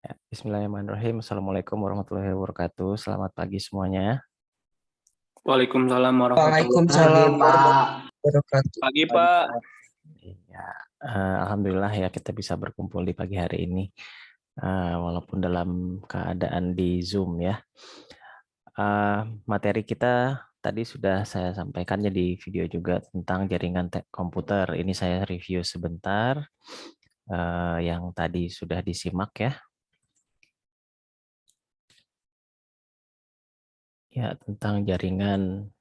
Ya, Bismillahirrahmanirrahim. Assalamualaikum warahmatullahi wabarakatuh. Selamat pagi semuanya. Waalaikumsalam warahmatullahi Waalaikumsalam wabarakatuh. warahmatullahi wabarakatuh. Pagi, Pak. Ya, Alhamdulillah ya kita bisa berkumpul di pagi hari ini, walaupun dalam keadaan di Zoom ya. Materi kita tadi sudah saya sampaikannya di video juga tentang jaringan komputer. Ini saya review sebentar, yang tadi sudah disimak ya. Ya, tentang jaringan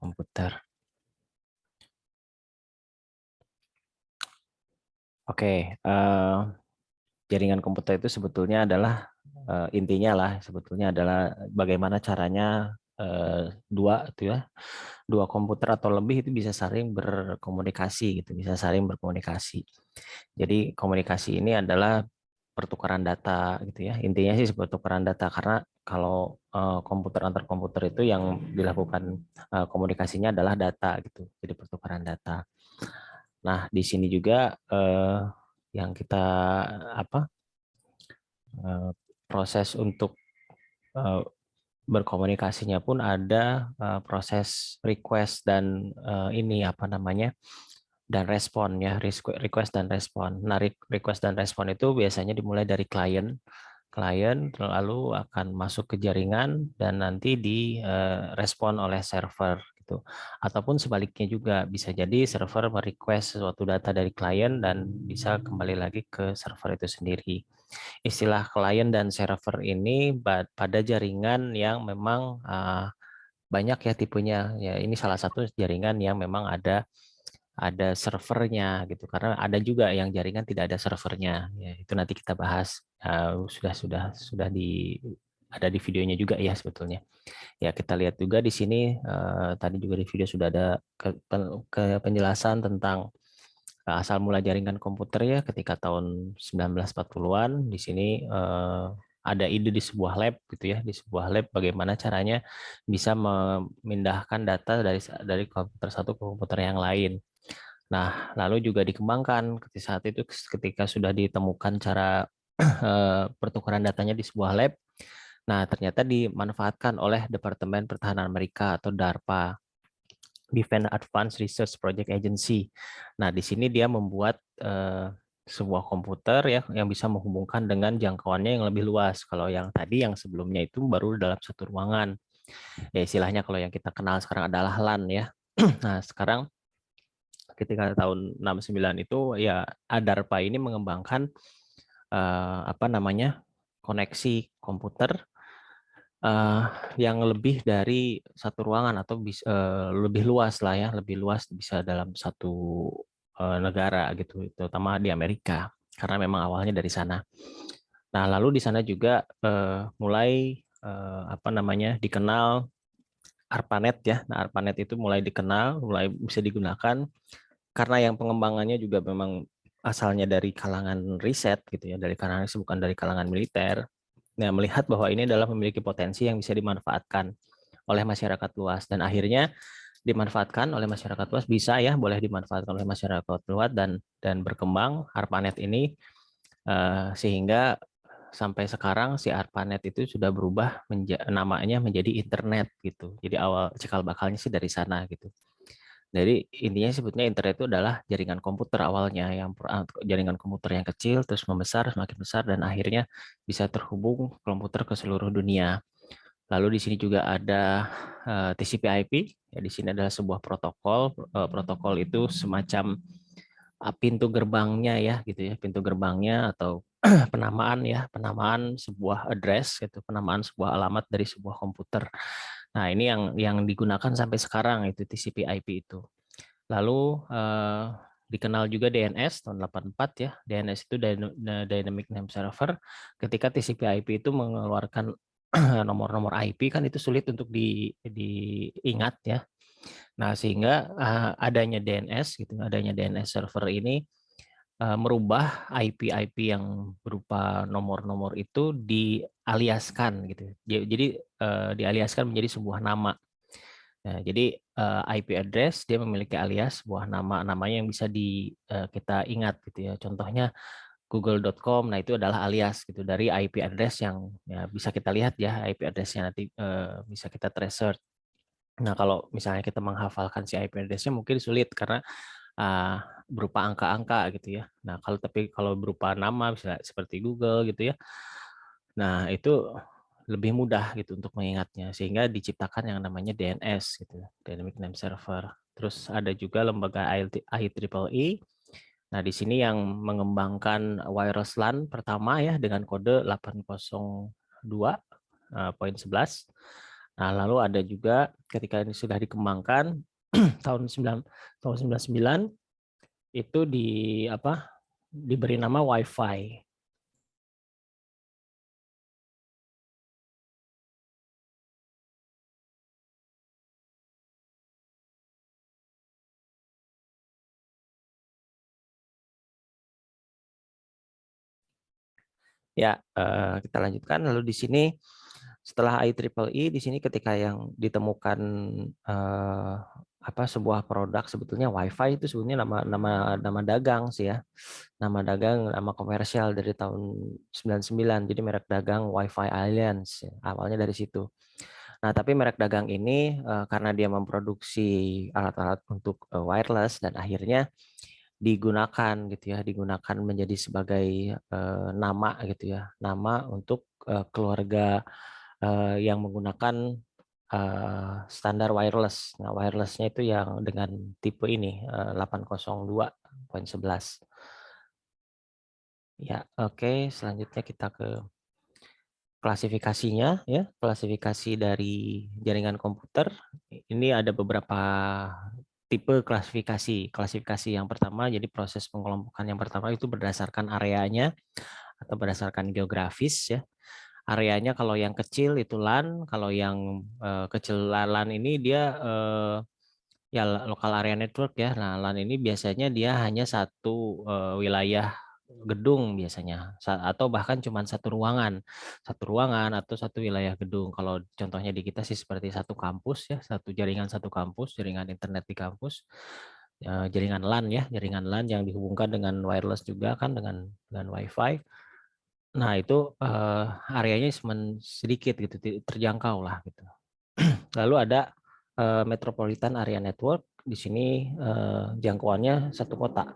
komputer. Oke, jaringan komputer itu sebetulnya adalah intinya lah sebetulnya adalah bagaimana caranya dua komputer atau lebih itu bisa saling berkomunikasi gitu, bisa saling berkomunikasi. Jadi komunikasi ini adalah pertukaran data gitu ya. Intinya sih pertukaran data karena kalau komputer antar komputer itu yang dilakukan komunikasinya adalah data gitu. Jadi pertukaran data. Nah, di sini juga yang kita apa proses untuk berkomunikasinya pun ada proses request dan ini apa namanya dan respon ya, request dan respon. Nah, request dan respon itu biasanya dimulai dari klien lalu akan masuk ke jaringan dan nanti direspon oleh server gitu. Ataupun sebaliknya juga bisa jadi server merequest sesuatu data dari klien dan bisa kembali lagi ke server itu sendiri. Istilah klien dan server ini pada jaringan yang memang banyak ya tipenya. Ya, ini salah satu jaringan yang memang ada servernya gitu. Karena ada juga yang jaringan tidak ada servernya. Ya, itu nanti kita bahas. Sudah ada di videonya juga ya sebetulnya. Ya, kita lihat juga di sini tadi juga di video sudah ada penjelasan tentang asal mula jaringan komputer ya ketika tahun 1940-an. Di sini ada ide di sebuah lab gitu ya, di sebuah lab bagaimana caranya bisa memindahkan data dari komputer satu ke komputer yang lain. Nah, lalu juga dikembangkan ketika saat itu ketika sudah ditemukan cara pertukaran datanya di sebuah lab. Nah, ternyata dimanfaatkan oleh Departemen Pertahanan Amerika atau DARPA, Defense Advanced Research Project Agency. Nah, di sini dia membuat sebuah komputer ya yang bisa menghubungkan dengan jangkauannya yang lebih luas. Kalau yang tadi yang sebelumnya itu baru dalam satu ruangan. Ya istilahnya kalau yang kita kenal sekarang adalah LAN ya. Nah, sekarang ketika tahun 69 itu ya DARPA ini mengembangkan apa namanya koneksi komputer yang lebih dari satu ruangan atau lebih luas lah ya, lebih luas bisa dalam satu negara gitu, terutama di Amerika karena memang awalnya dari sana. Nah, lalu di sana juga mulai apa namanya dikenal ARPANET ya. Nah, ARPANET itu mulai dikenal, mulai bisa digunakan karena yang pengembangannya juga memang asalnya dari kalangan riset gitu ya, dari kalangan bukan dari kalangan militer. Nah, melihat bahwa ini adalah memiliki potensi yang bisa dimanfaatkan oleh masyarakat luas dan akhirnya dimanfaatkan oleh masyarakat luas, bisa ya boleh dimanfaatkan oleh masyarakat luas dan berkembang ARPANET ini sehingga sampai sekarang si ARPANET itu sudah berubah namanya menjadi internet gitu. Jadi awal cikal bakalnya sih dari sana gitu. Jadi intinya sebetulnya internet itu adalah jaringan komputer awalnya, yang jaringan komputer yang kecil terus membesar semakin besar dan akhirnya bisa terhubung komputer ke seluruh dunia. Lalu di sini juga ada TCP/IP. Ya, di sini adalah sebuah protokol. Protokol itu semacam pintu gerbangnya ya gitu ya, pintu gerbangnya atau penamaan ya, penamaan sebuah address gitu, penamaan sebuah alamat dari sebuah komputer. Nah, ini yang digunakan sampai sekarang itu TCP/IP itu. Lalu dikenal juga DNS tahun 84 ya. DNS itu Dynamic Name Server. Ketika TCP/IP itu mengeluarkan nomor-nomor IP kan itu sulit untuk diingat ya. Nah, sehingga adanya DNS gitu, adanya DNS server ini merubah IP-IP yang berupa nomor-nomor itu dialiaskan gitu. Jadi dialiaskan menjadi sebuah nama. Nah, jadi IP address dia memiliki alias sebuah nama, namanya yang bisa kita ingat gitu ya. Contohnya google.com. Nah, itu adalah alias gitu dari IP address yang ya, bisa kita lihat ya, IP address-nya nanti bisa kita tracer. Nah, kalau misalnya kita menghafalkan si IP address-nya mungkin sulit karena berupa angka-angka gitu ya. Nah, kalau berupa nama bisa seperti Google gitu ya. Nah, itu lebih mudah gitu untuk mengingatnya sehingga diciptakan yang namanya DNS gitu, Dynamic Name Server. Terus ada juga lembaga IEEE. Nah, di sini yang mengembangkan wireless LAN pertama ya dengan kode 802.11. Nah, lalu ada juga ketika ini sudah dikembangkan tahun 99 itu diberi nama Wi-Fi. Ya, kita lanjutkan. Lalu di sini setelah IEEE di sini ketika yang ditemukan sebuah produk sebetulnya Wi-Fi itu sebetulnya nama dagang sih ya. Nama dagang, nama komersial dari tahun 99. Jadi merek dagang Wi-Fi Alliance. Awalnya dari situ. Nah, tapi merek dagang ini karena dia memproduksi alat-alat untuk wireless dan akhirnya digunakan gitu ya, digunakan menjadi sebagai nama gitu ya, nama untuk keluarga yang menggunakan standar wireless. Nah, wirelessnya itu yang dengan tipe ini 802.11. Ya, oke. Selanjutnya kita ke klasifikasinya ya, klasifikasi dari jaringan komputer. Ini ada beberapa tipe klasifikasi. Klasifikasi yang pertama, jadi proses pengelompokan yang pertama itu berdasarkan areanya atau berdasarkan geografis ya. Areanya kalau yang kecil itu LAN, kalau yang kecil LAN ini dia ya lokal area network ya. Nah, LAN ini biasanya dia hanya satu wilayah gedung biasanya atau bahkan cuma satu ruangan atau satu wilayah gedung. Kalau contohnya di kita sih seperti satu kampus ya, satu kampus, jaringan internet di kampus, jaringan LAN ya, jaringan LAN yang dihubungkan dengan wireless juga kan dengan WiFi. Nah, itu areanya cuma sedikit gitu, terjangkau lah gitu. Lalu ada Metropolitan Area Network. Di sini jangkauannya satu kota.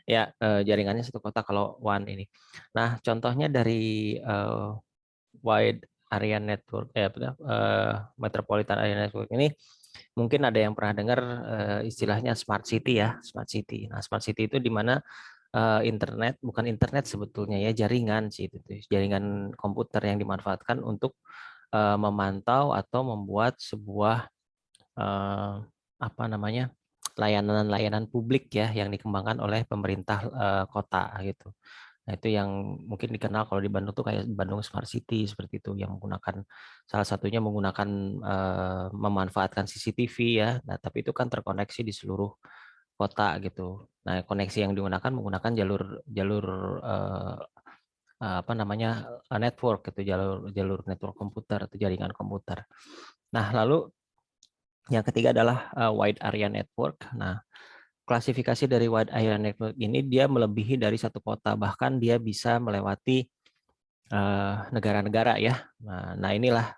Ya, jaringannya satu kota kalau WAN ini. Nah, contohnya dari Wide Area Network, Metropolitan Area Network ini, mungkin ada yang pernah dengar istilahnya Smart City ya, Smart City. Nah, Smart City itu di mana internet, bukan internet sebetulnya ya, jaringan sih itu, jaringan komputer yang dimanfaatkan untuk memantau atau membuat sebuah layanan-layanan publik ya yang dikembangkan oleh pemerintah kota gitu. Nah, itu yang mungkin dikenal kalau di Bandung tuh kayak Bandung Smart City seperti itu yang menggunakan salah satunya menggunakan memanfaatkan CCTV ya. Nah, tapi itu kan terkoneksi di seluruh kota gitu. Nah, koneksi yang digunakan menggunakan jalur jalur network gitu, jalur network komputer atau jaringan komputer. Nah, lalu yang ketiga adalah wide area network. Nah, klasifikasi dari wide area network ini dia melebihi dari satu kota, bahkan dia bisa melewati negara-negara ya. Nah, inilah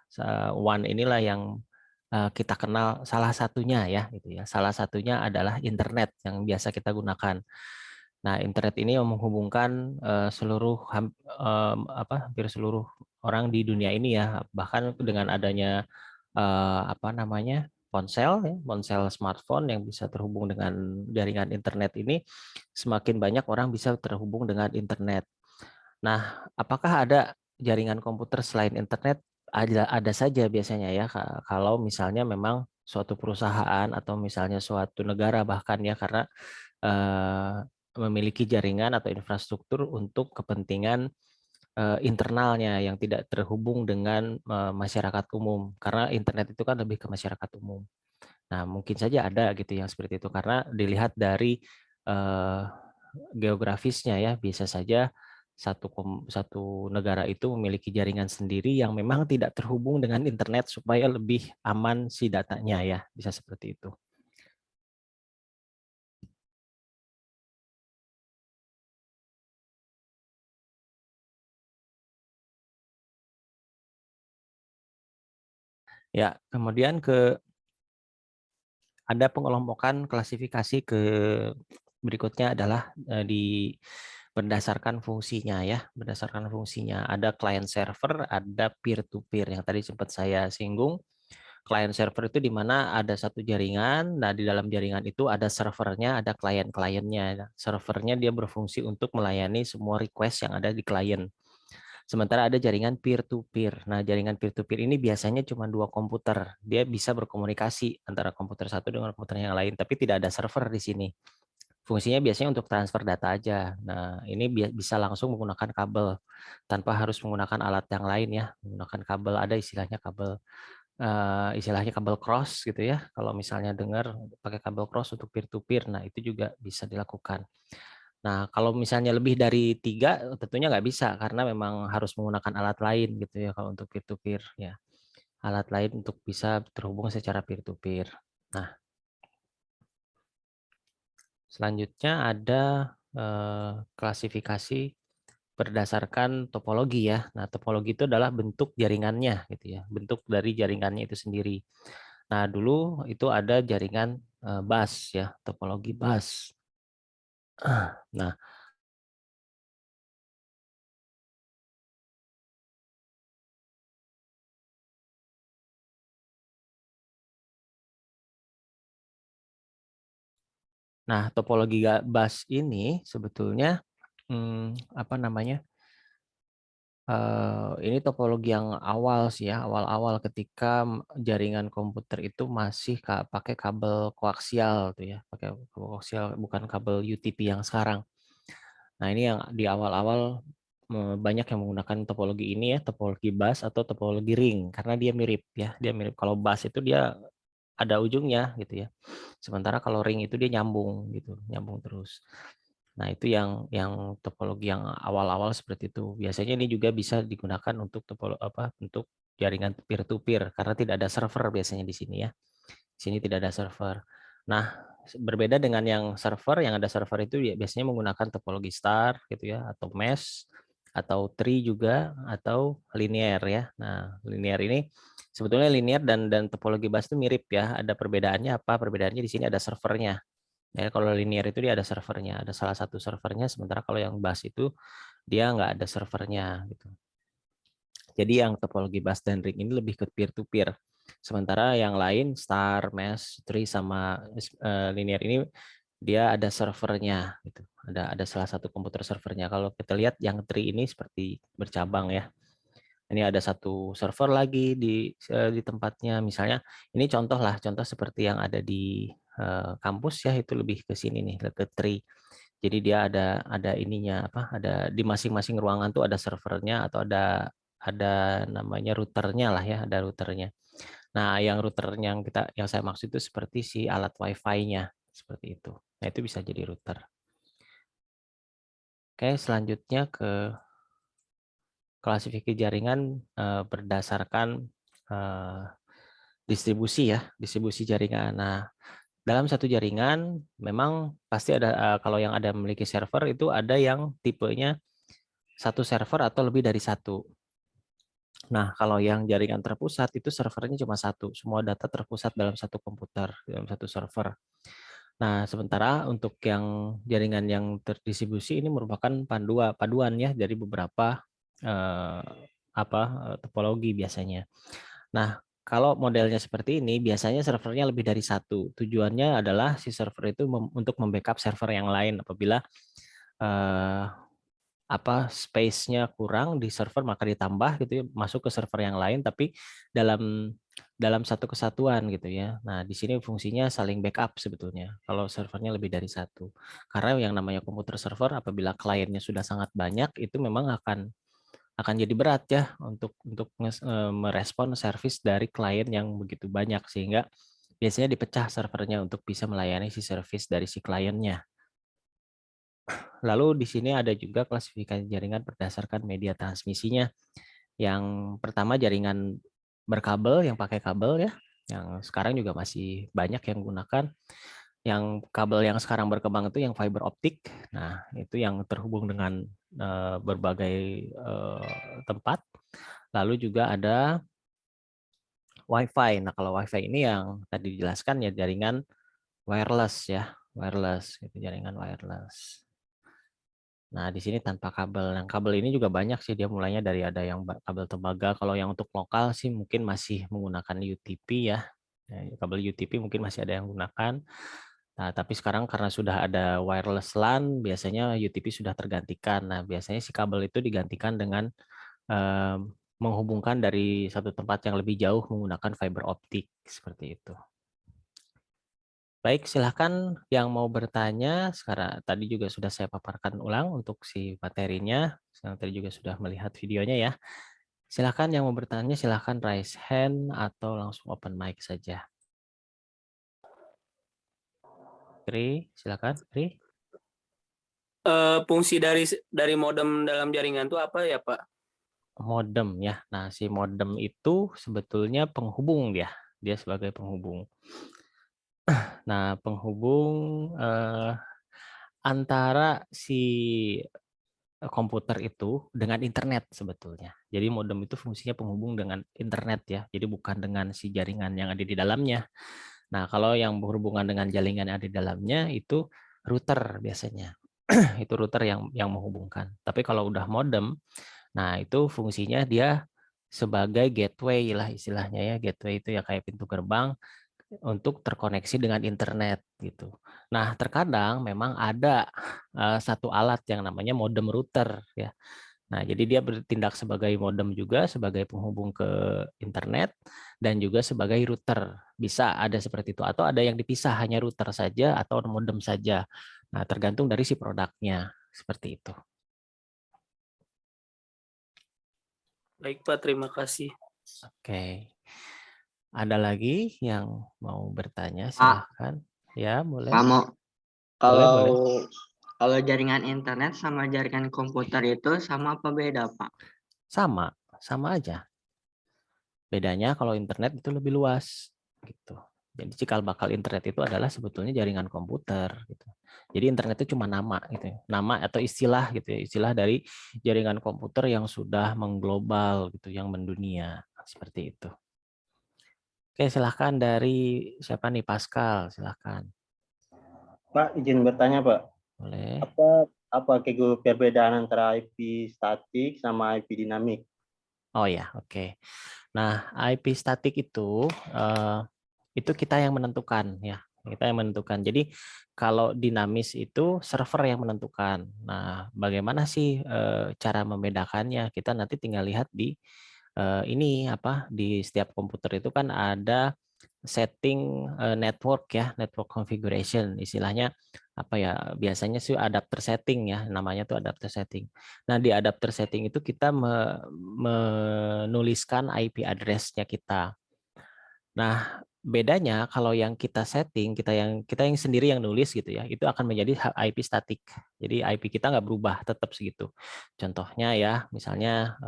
WAN inilah yang kita kenal salah satunya ya, gitu ya. Salah satunya adalah internet yang biasa kita gunakan. Nah, internet ini menghubungkan hampir seluruh orang di dunia ini ya, bahkan dengan adanya ponsel ya, ponsel smartphone yang bisa terhubung dengan jaringan internet ini, semakin banyak orang bisa terhubung dengan internet. Nah, apakah ada jaringan komputer selain internet? Ada saja biasanya ya, kalau misalnya memang suatu perusahaan atau misalnya suatu negara bahkan ya, karena memiliki jaringan atau infrastruktur untuk kepentingan internalnya yang tidak terhubung dengan masyarakat umum, karena internet itu kan lebih ke masyarakat umum. Nah, mungkin saja ada gitu yang seperti itu karena dilihat dari geografisnya ya, bisa saja satu negara itu memiliki jaringan sendiri yang memang tidak terhubung dengan internet supaya lebih aman si datanya ya, bisa seperti itu. Ya, kemudian ada pengelompokan klasifikasi ke berikutnya adalah berdasarkan fungsinya ya, berdasarkan fungsinya. Ada client server, ada peer to peer yang tadi sempat saya singgung. Client server itu di mana ada satu jaringan, nah di dalam jaringan itu ada servernya, ada klien-kliennya. Servernya dia berfungsi untuk melayani semua request yang ada di klien. Sementara ada jaringan peer-to-peer. Nah, jaringan peer-to-peer ini biasanya cuma 2 komputer. Dia bisa berkomunikasi antara komputer satu dengan komputer yang lain, tapi tidak ada server di sini. Fungsinya biasanya untuk transfer data aja. Nah, ini bisa langsung menggunakan kabel tanpa harus menggunakan alat yang lain ya. Menggunakan kabel, ada istilahnya kabel cross gitu ya. Kalau misalnya dengar pakai kabel cross untuk peer-to-peer, nah itu juga bisa dilakukan. Nah, kalau misalnya lebih dari 3, tentunya nggak bisa karena memang harus menggunakan alat lain gitu ya kalau untuk peer-to-peer ya. Alat lain untuk bisa terhubung secara peer-to-peer. Nah, selanjutnya ada klasifikasi berdasarkan topologi ya. Nah, topologi itu adalah bentuk jaringannya gitu ya, bentuk dari jaringannya itu sendiri. Nah, dulu itu ada jaringan bus ya, topologi bus. Nah, topologi bus ini sebetulnya apa namanya? Ini topologi yang awal sih ya, awal-awal ketika jaringan komputer itu masih pakai kabel koaksial tuh ya, pakai kabel koaksial bukan kabel UTP yang sekarang. Nah, ini yang di awal-awal banyak yang menggunakan topologi ini ya, topologi bus atau topologi ring karena dia mirip ya, dia mirip. Kalau bus itu dia ada ujungnya gitu ya. Sementara kalau ring itu dia nyambung gitu, nyambung terus. Nah, itu yang topologi yang awal-awal seperti itu. Biasanya ini juga bisa digunakan untuk untuk jaringan peer to peer karena tidak ada server biasanya di sini ya. Di sini tidak ada server. Nah, berbeda dengan yang server, yang ada server itu biasanya menggunakan topologi star gitu ya, atau mesh, atau tree juga, atau linear ya. Nah, linear ini sebetulnya linear dan topologi bus itu mirip ya. Ada perbedaannya apa? Perbedaannya di sini ada servernya. Ya, kalau linear itu dia ada servernya, ada salah satu servernya, sementara kalau yang bus itu dia nggak ada servernya gitu. Jadi yang topologi bus dan ring ini lebih ke peer-to-peer. Sementara yang lain, star, mesh, tree, sama linear ini dia ada servernya gitu. Ada salah satu komputer servernya. Kalau kita lihat yang tree ini seperti bercabang ya. Ini ada satu server lagi di tempatnya. Misalnya ini contoh seperti yang ada di kampus ya, itu lebih ke sini nih, ke tree. Jadi dia ada ininya apa? Ada di masing-masing ruangan tuh ada servernya atau ada namanya routernya lah ya, ada routernya. Nah, yang router yang saya maksud itu seperti si alat Wi-Fi-nya seperti itu. Nah, itu bisa jadi router. Oke, selanjutnya ke klasifikasi jaringan berdasarkan distribusi ya, distribusi jaringan. Nah, dalam satu jaringan memang pasti ada kalau yang ada memiliki server itu ada yang tipenya satu server atau lebih dari satu. Nah, kalau yang jaringan terpusat itu servernya cuma satu, semua data terpusat dalam satu komputer, dalam satu server. Nah, sementara untuk yang jaringan yang terdistribusi ini merupakan paduan ya dari beberapa eh, topologi biasanya. Nah, kalau modelnya seperti ini, biasanya servernya lebih dari satu. Tujuannya adalah si server itu untuk membackup server yang lain apabila eh, space-nya kurang di server maka ditambah gitu ya, masuk ke server yang lain tapi dalam dalam satu kesatuan gitu ya. Nah, di sini fungsinya saling backup sebetulnya kalau servernya lebih dari satu. Karena yang namanya komputer server apabila kliennya sudah sangat banyak itu memang akan jadi berat ya untuk merespon service dari klien yang begitu banyak sehingga biasanya dipecah servernya untuk bisa melayani si service dari si kliennya. Lalu di sini ada juga klasifikasi jaringan berdasarkan media transmisinya. Yang pertama jaringan berkabel yang pakai kabel ya, yang sekarang juga masih banyak yang gunakan. Yang kabel yang sekarang berkembang itu yang fiber optik. Nah, itu yang terhubung dengan berbagai tempat. Lalu juga ada Wi-Fi. Nah, kalau Wi-Fi ini yang tadi dijelaskan ya jaringan wireless ya, wireless itu jaringan wireless. Nah, di sini tanpa kabel. Yang kabel ini juga banyak sih, dia mulainya dari ada yang kabel tembaga. Kalau yang untuk lokal sih mungkin masih menggunakan UTP ya. Kabel UTP mungkin masih ada yang gunakan. Nah, tapi sekarang karena sudah ada wireless LAN, biasanya UTP sudah tergantikan. Nah, biasanya si kabel itu digantikan dengan menghubungkan dari satu tempat yang lebih jauh menggunakan fiber optik seperti itu. Baik, silahkan yang mau bertanya. Sekarang tadi juga sudah saya paparkan ulang untuk si materinya. Sekarang tadi juga sudah melihat videonya ya. Silahkan yang mau bertanya, silahkan raise hand atau langsung open mic saja. Tri, silahkan. Tri. Fungsi dari modem dalam jaringan itu apa ya, Pak? Modem ya. Nah, si modem itu sebetulnya penghubung dia. Dia sebagai penghubung. Nah, penghubung antara si komputer itu dengan internet sebetulnya. Jadi modem itu fungsinya penghubung dengan internet ya. Jadi bukan dengan si jaringan yang ada di dalamnya. Nah, kalau yang berhubungan dengan jaringan yang ada di dalamnya itu router biasanya. Itu router yang menghubungkan. Tapi kalau udah modem, nah itu fungsinya dia sebagai gateway lah istilahnya ya. Gateway itu ya kayak pintu gerbang untuk terkoneksi dengan internet gitu. Nah, terkadang memang ada satu alat yang namanya modem router ya. Nah, jadi dia bertindak sebagai modem juga, sebagai penghubung ke internet dan juga sebagai router. Bisa ada seperti itu atau ada yang dipisah hanya router saja atau modem saja. Nah, tergantung dari si produknya seperti itu. Baik, Pak. Terima kasih. Oke. Ada lagi yang mau bertanya? Pak, Silahkan. Ya, boleh. kamu Boleh, kalau boleh. kalau jaringan internet sama jaringan komputer itu sama apa beda, Pak? Sama, sama aja. Bedanya kalau internet itu lebih luas gitu. Jadi cikal bakal internet itu adalah sebetulnya jaringan komputer gitu. Jadi internet itu cuma nama gitu ya. Nama atau istilah gitu ya, istilah dari jaringan komputer yang sudah mengglobal gitu, yang mendunia seperti itu. Oke, silahkan dari siapa nih? Pascal, silahkan. Pak, izin bertanya, Pak. Boleh. Apa perbedaan antara IP statik sama IP dinamik? Oh ya, oke. Nah, IP statik itu kita yang menentukan ya. Kita yang menentukan. Jadi kalau dinamis itu server yang menentukan. Nah, bagaimana sih cara membedakannya? Kita nanti tinggal lihat di ini apa di setiap komputer itu kan ada setting network ya, network configuration istilahnya apa ya, biasanya sih adapter setting ya, namanya tuh adapter setting. Nah, di adapter setting itu kita menuliskan IP address-nya kita. Nah, bedanya kalau yang kita setting, kita yang sendiri yang nulis gitu ya, itu akan menjadi IP statik. Jadi IP kita nggak berubah, tetap segitu. Contohnya ya, misalnya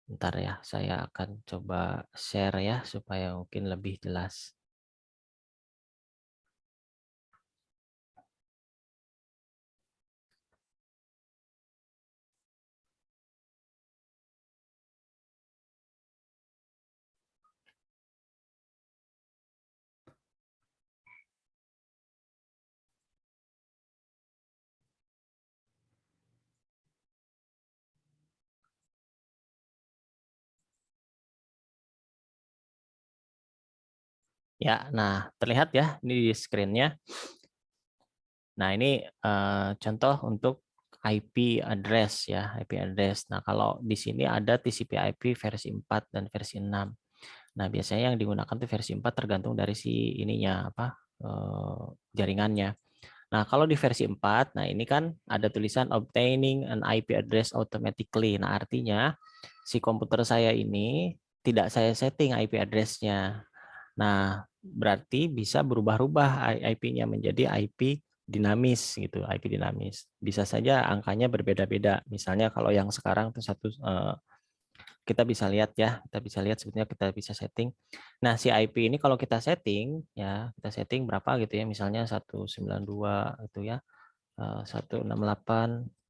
bentar ya, saya akan coba share ya supaya mungkin lebih jelas. Ya, nah terlihat ya ini di screen-nya. Nah, ini contoh untuk IP address ya, IP address. Nah, kalau di sini ada TCP/IP versi 4 dan versi 6. Nah, biasanya yang digunakan tuh versi 4 tergantung dari si ininya apa jaringannya. Nah, kalau di versi 4, nah ini kan ada tulisan obtaining an IP address automatically. Nah, artinya si komputer saya ini tidak saya setting IP address-nya. Nah, berarti bisa berubah-ubah IP-nya menjadi IP dinamis gitu, IP dinamis. Bisa saja angkanya berbeda-beda. Misalnya kalau yang sekarang tuh kita bisa lihat ya, kita bisa lihat sebetulnya kita bisa setting. Nah, si IP ini kalau kita setting ya, kita setting berapa gitu ya, misalnya 192 itu ya, 168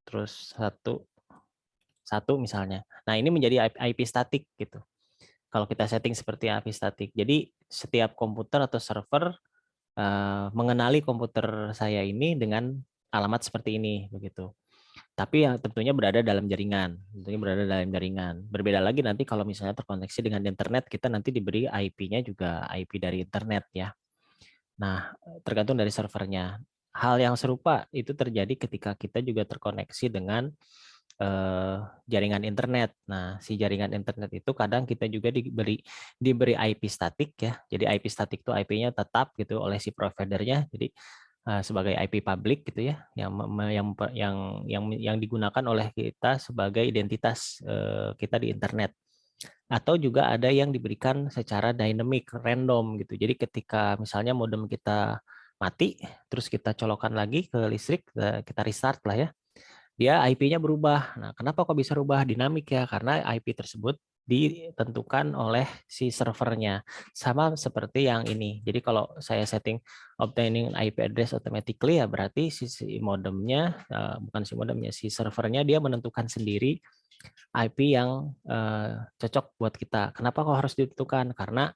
terus 1 misalnya. Nah, ini menjadi IP statik gitu. Kalau kita setting seperti IP statik. Jadi setiap komputer atau server mengenali komputer saya ini dengan alamat seperti ini begitu. Tapi yang tentunya berada dalam jaringan, Berbeda lagi nanti kalau misalnya terkoneksi dengan internet, kita nanti diberi IP-nya juga IP dari internet ya. Nah, tergantung dari servernya. Hal yang serupa itu terjadi ketika kita juga terkoneksi dengan jaringan internet. Nah, si jaringan internet itu kadang kita juga diberi IP statik ya. Jadi IP statik itu IP-nya tetap gitu oleh si providernya. Jadi sebagai IP public gitu ya, yang digunakan oleh kita sebagai identitas kita di internet. Atau juga ada yang diberikan secara dynamic, random gitu. Jadi ketika misalnya modem kita mati, terus kita colokan lagi ke listrik, kita restart lah ya, dia IP-nya berubah. Nah, kenapa kok bisa berubah? Dinamik ya, karena IP tersebut ditentukan oleh si servernya. Sama seperti yang ini. Jadi kalau saya setting obtaining IP address automatically ya berarti si modemnya, bukan si modemnya, si servernya dia menentukan sendiri IP yang cocok buat kita. Kenapa kok harus ditentukan? Karena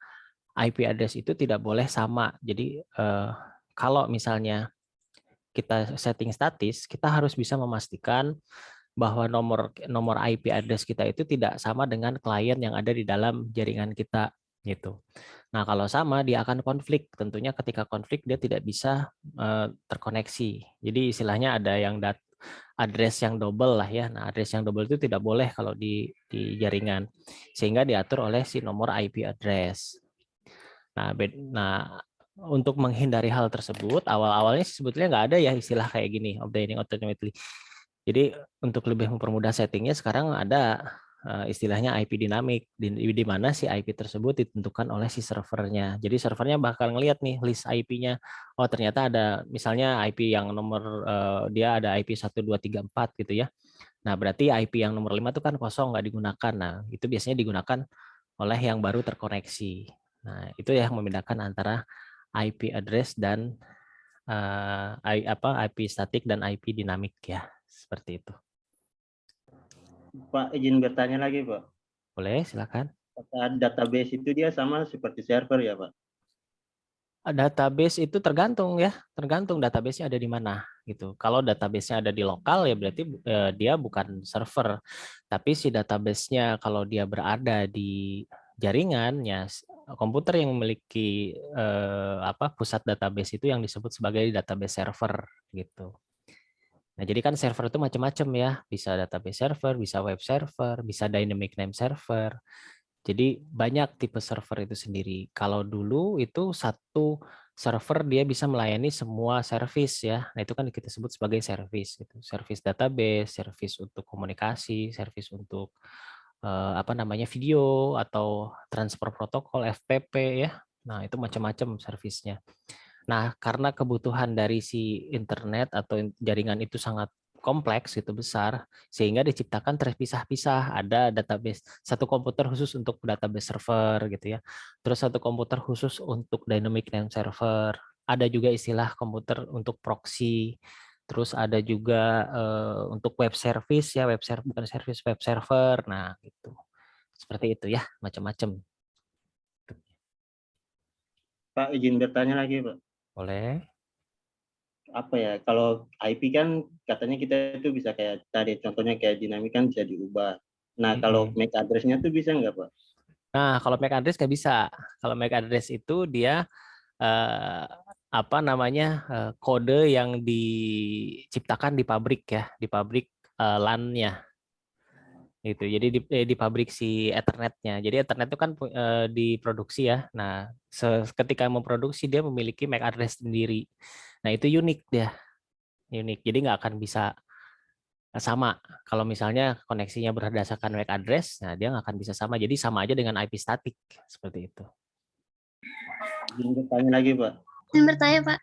IP address itu tidak boleh sama. Jadi kalau misalnya kita setting statis, kita harus bisa memastikan bahwa nomor IP address kita itu tidak sama dengan klien yang ada di dalam jaringan kita gitu. Nah, kalau sama dia akan konflik. Tentunya ketika konflik dia tidak bisa terkoneksi. Jadi istilahnya ada yang address yang double lah ya. Nah, address yang double itu tidak boleh kalau di jaringan. Sehingga diatur oleh si nomor IP address. Nah, untuk menghindari hal tersebut, awal-awalnya sebetulnya nggak ada ya istilah kayak gini, obtaining automatically. Jadi untuk lebih mempermudah settingnya sekarang ada istilahnya IP dinamik, di mana si IP tersebut ditentukan oleh si servernya. Jadi servernya bakal ngelihat nih list IP-nya. Oh ternyata ada misalnya IP yang nomor dia ada IP 1234 gitu ya. Nah berarti IP yang nomor 5 itu kan kosong nggak digunakan. Nah itu biasanya digunakan oleh yang baru terkoneksi. Nah itu yang membedakan antara IP address dan IP statik dan IP dinamik ya, seperti itu. Pak, izin bertanya lagi, Pak. Boleh, silakan. Database itu dia sama seperti server ya, Pak? Database itu tergantung database-nya ada di mana gitu. Kalau database-nya ada di lokal ya berarti dia bukan server. Tapi si database-nya kalau dia berada di jaringan ya komputer yang memiliki pusat database itu yang disebut sebagai database server gitu. Nah, jadi kan server itu macam-macam ya, bisa database server, bisa web server, bisa dynamic name server. Jadi banyak tipe server itu sendiri. Kalau dulu itu satu server dia bisa melayani semua service ya. Nah, itu kan kita sebut sebagai service gitu. Service database, service untuk komunikasi, service untuk video atau transfer protokol FTP ya. Nah, itu macam-macam service-nya. Nah, karena kebutuhan dari si internet atau jaringan itu sangat kompleks itu besar, sehingga diciptakan terpisah-pisah. Ada database, satu komputer khusus untuk database server gitu ya. Terus satu komputer khusus untuk dynamic name server. Ada juga istilah komputer untuk proxy. Terus ada juga untuk web service ya, bukan service, web server. Nah, gitu. Seperti itu ya, macam-macam. Pak, izin bertanya lagi, Pak. Boleh. Apa ya, kalau IP kan katanya kita itu bisa kayak tadi, contohnya kayak dinamik kan bisa diubah. Nah, kalau MAC address-nya tuh bisa nggak, Pak? Nah, kalau MAC address nggak bisa. Kalau MAC address itu dia kode yang diciptakan di pabrik ya, di pabrik LAN-nya. Gitu. Jadi di pabrik si Ethernet-nya. Jadi Ethernet itu kan diproduksi ya. Nah, ketika memproduksi dia memiliki MAC address sendiri. Nah, itu unik dia. Unik. Jadi nggak akan bisa sama. Kalau misalnya koneksinya berdasarkan MAC address, nah dia nggak akan bisa sama. Jadi sama aja dengan IP statik seperti itu. Izin bertanya lagi, Pak. Izin bertanya, Pak.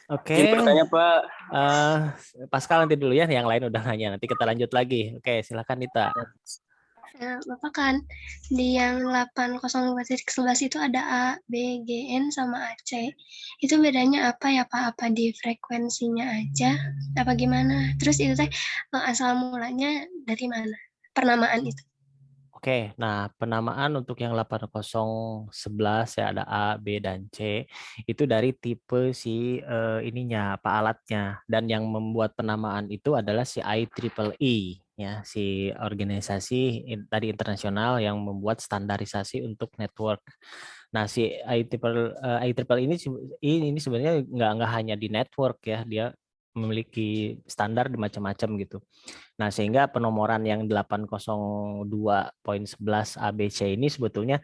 Oke, Izin bertanya Pak. Pascal nanti dulu ya, yang lain udah nanya. Nanti kita lanjut lagi. Oke, silakan Dita. Bapak kan di yang 802.11 itu ada A, B, G, N, sama AC. Itu bedanya apa ya Pak? Apa di frekuensinya aja? Apa gimana? Terus itu teh asal mulanya dari mana? Pernamaan itu. Oke, nah penamaan untuk yang 8011 ya ada A, B, dan C itu dari tipe si ininya apa alatnya, dan yang membuat penamaan itu adalah si IEEE ya, si organisasi tadi internasional yang membuat standarisasi untuk network. Nah, si IEEE ini sebenarnya nggak hanya di network ya, dia memiliki standar di macam-macam gitu. Nah, sehingga penomoran yang 802.11 ABC ini sebetulnya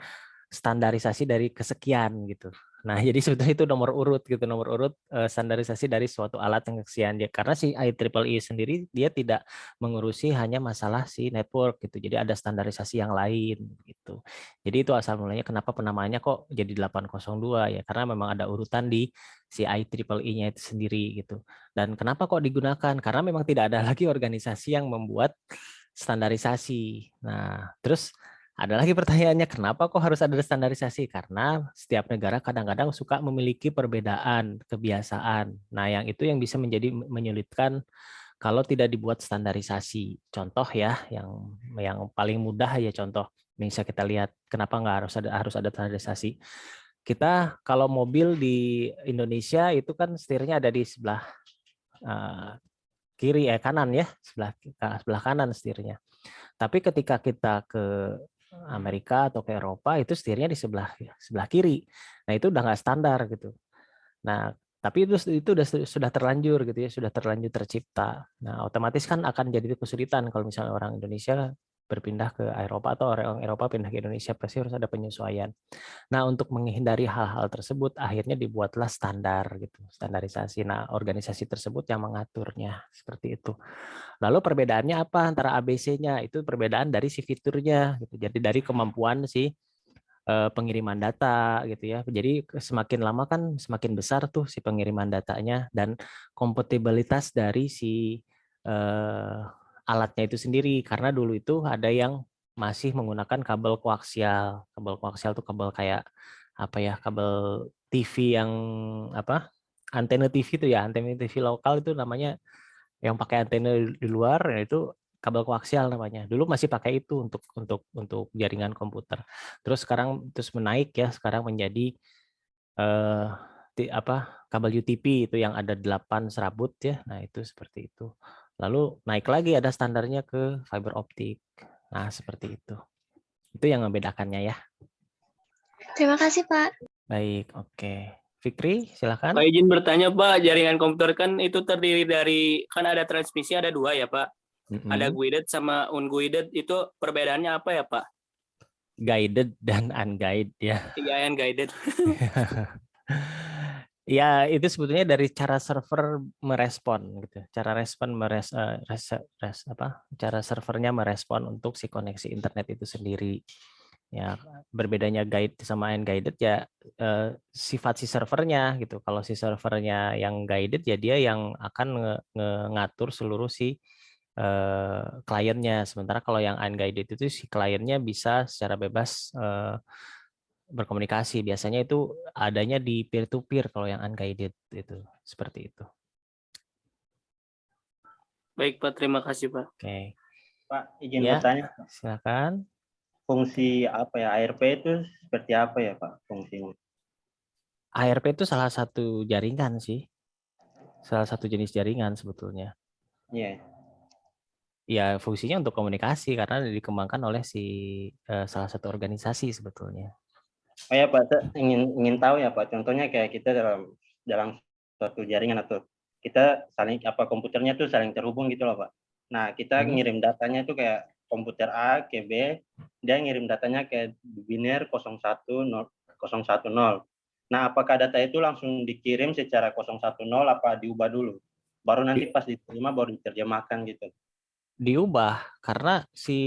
standarisasi dari kesekian gitu. Nah, jadi sebetulnya itu nomor urut gitu, nomor urut standarisasi dari suatu alat yang kesekian. Karena si IEEE sendiri dia tidak mengurusi hanya masalah si network gitu. Jadi ada standarisasi yang lain gitu. Jadi itu asal mulanya kenapa penamaannya kok jadi 802 ya, karena memang ada urutan di si IEEE-nya itu sendiri gitu. Dan kenapa kok digunakan? Karena memang tidak ada lagi organisasi yang membuat standarisasi. Nah, terus ada lagi pertanyaannya, kenapa kok harus ada standarisasi? Karena setiap negara kadang-kadang suka memiliki perbedaan kebiasaan. Nah, yang itu yang bisa menjadi menyulitkan kalau tidak dibuat standarisasi. Contoh ya, yang paling mudah ya contoh. Bisa kita lihat kenapa nggak harus ada standarisasi. Kita kalau mobil di Indonesia itu kan setirnya ada di sebelah kiri kanan ya, sebelah kanan setirnya. Tapi ketika kita ke Amerika atau ke Eropa itu setirnya di sebelah kiri. Nah, itu udah nggak standar gitu. Nah, tapi itu sudah terlanjur gitu ya, sudah terlanjur tercipta. Nah, otomatis kan akan jadi kesulitan kalau misalnya orang Indonesia berpindah ke Eropa atau orang Eropa pindah ke Indonesia, pasti harus ada penyesuaian. Nah, untuk menghindari hal-hal tersebut, akhirnya dibuatlah standar gitu, standarisasi. Nah, organisasi tersebut yang mengaturnya seperti itu. Lalu perbedaannya apa antara ABC-nya? Itu perbedaan dari si fiturnya, gitu. Jadi dari kemampuan si pengiriman data, gitu ya. Jadi semakin lama kan semakin besar tuh si pengiriman datanya, dan kompatibilitas dari si alatnya itu sendiri. Karena dulu itu ada yang masih menggunakan kabel koaksial. Kabel koaksial tuh kabel kayak apa ya? Kabel TV yang apa? Antena TV itu ya, antena TV lokal itu namanya, yang pakai antena di luar, ya itu kabel koaksial namanya. Dulu masih pakai itu untuk jaringan komputer. Terus sekarang menaik ya, sekarang menjadi kabel UTP itu yang ada 8 serabut ya. Nah, itu seperti itu. Lalu naik lagi ada standarnya ke fiber optik. Nah, seperti itu. Itu yang membedakannya ya. Terima kasih Pak. Baik, oke. Fikri, silakan. Pak izin bertanya Pak, jaringan komputer kan itu terdiri dari, kan ada transmisi ada dua ya Pak. Ada guided sama unguided, itu perbedaannya apa ya Pak? Guided dan unguided ya. Iya, unguided. Ya, itu sebetulnya dari cara server merespon gitu. Cara cara servernya merespon untuk si koneksi internet itu sendiri. Ya, berbedanya guide sama unguided ya sifat si servernya gitu. Kalau si servernya yang guided ya dia yang akan ngatur seluruh si kliennya. Sementara kalau yang unguided itu si kliennya bisa secara bebas berkomunikasi. Biasanya itu adanya di peer to peer kalau yang unguided itu seperti itu. Baik Pak, terima kasih Pak. Oke. Pak, izin Ya, bertanya, silakan. fungsi apa ya ARP itu seperti apa ya Pak fungsinya? ARP itu salah satu jaringan sih. Salah satu jenis jaringan sebetulnya. Iya. Ya, fungsinya untuk komunikasi karena dikembangkan oleh salah satu organisasi sebetulnya. Oh ya Pak, saya ingin tahu ya Pak, contohnya kayak kita dalam suatu jaringan atau kita saling komputernya tuh saling terhubung gitu loh Pak. Nah, kita ngirim datanya tuh kayak komputer A ke B, dia ngirim datanya ke biner 0110. Nah, apakah data itu langsung dikirim secara 010 apa diubah dulu? Baru nanti pas diterima baru diterjemahkan gitu. Diubah karena si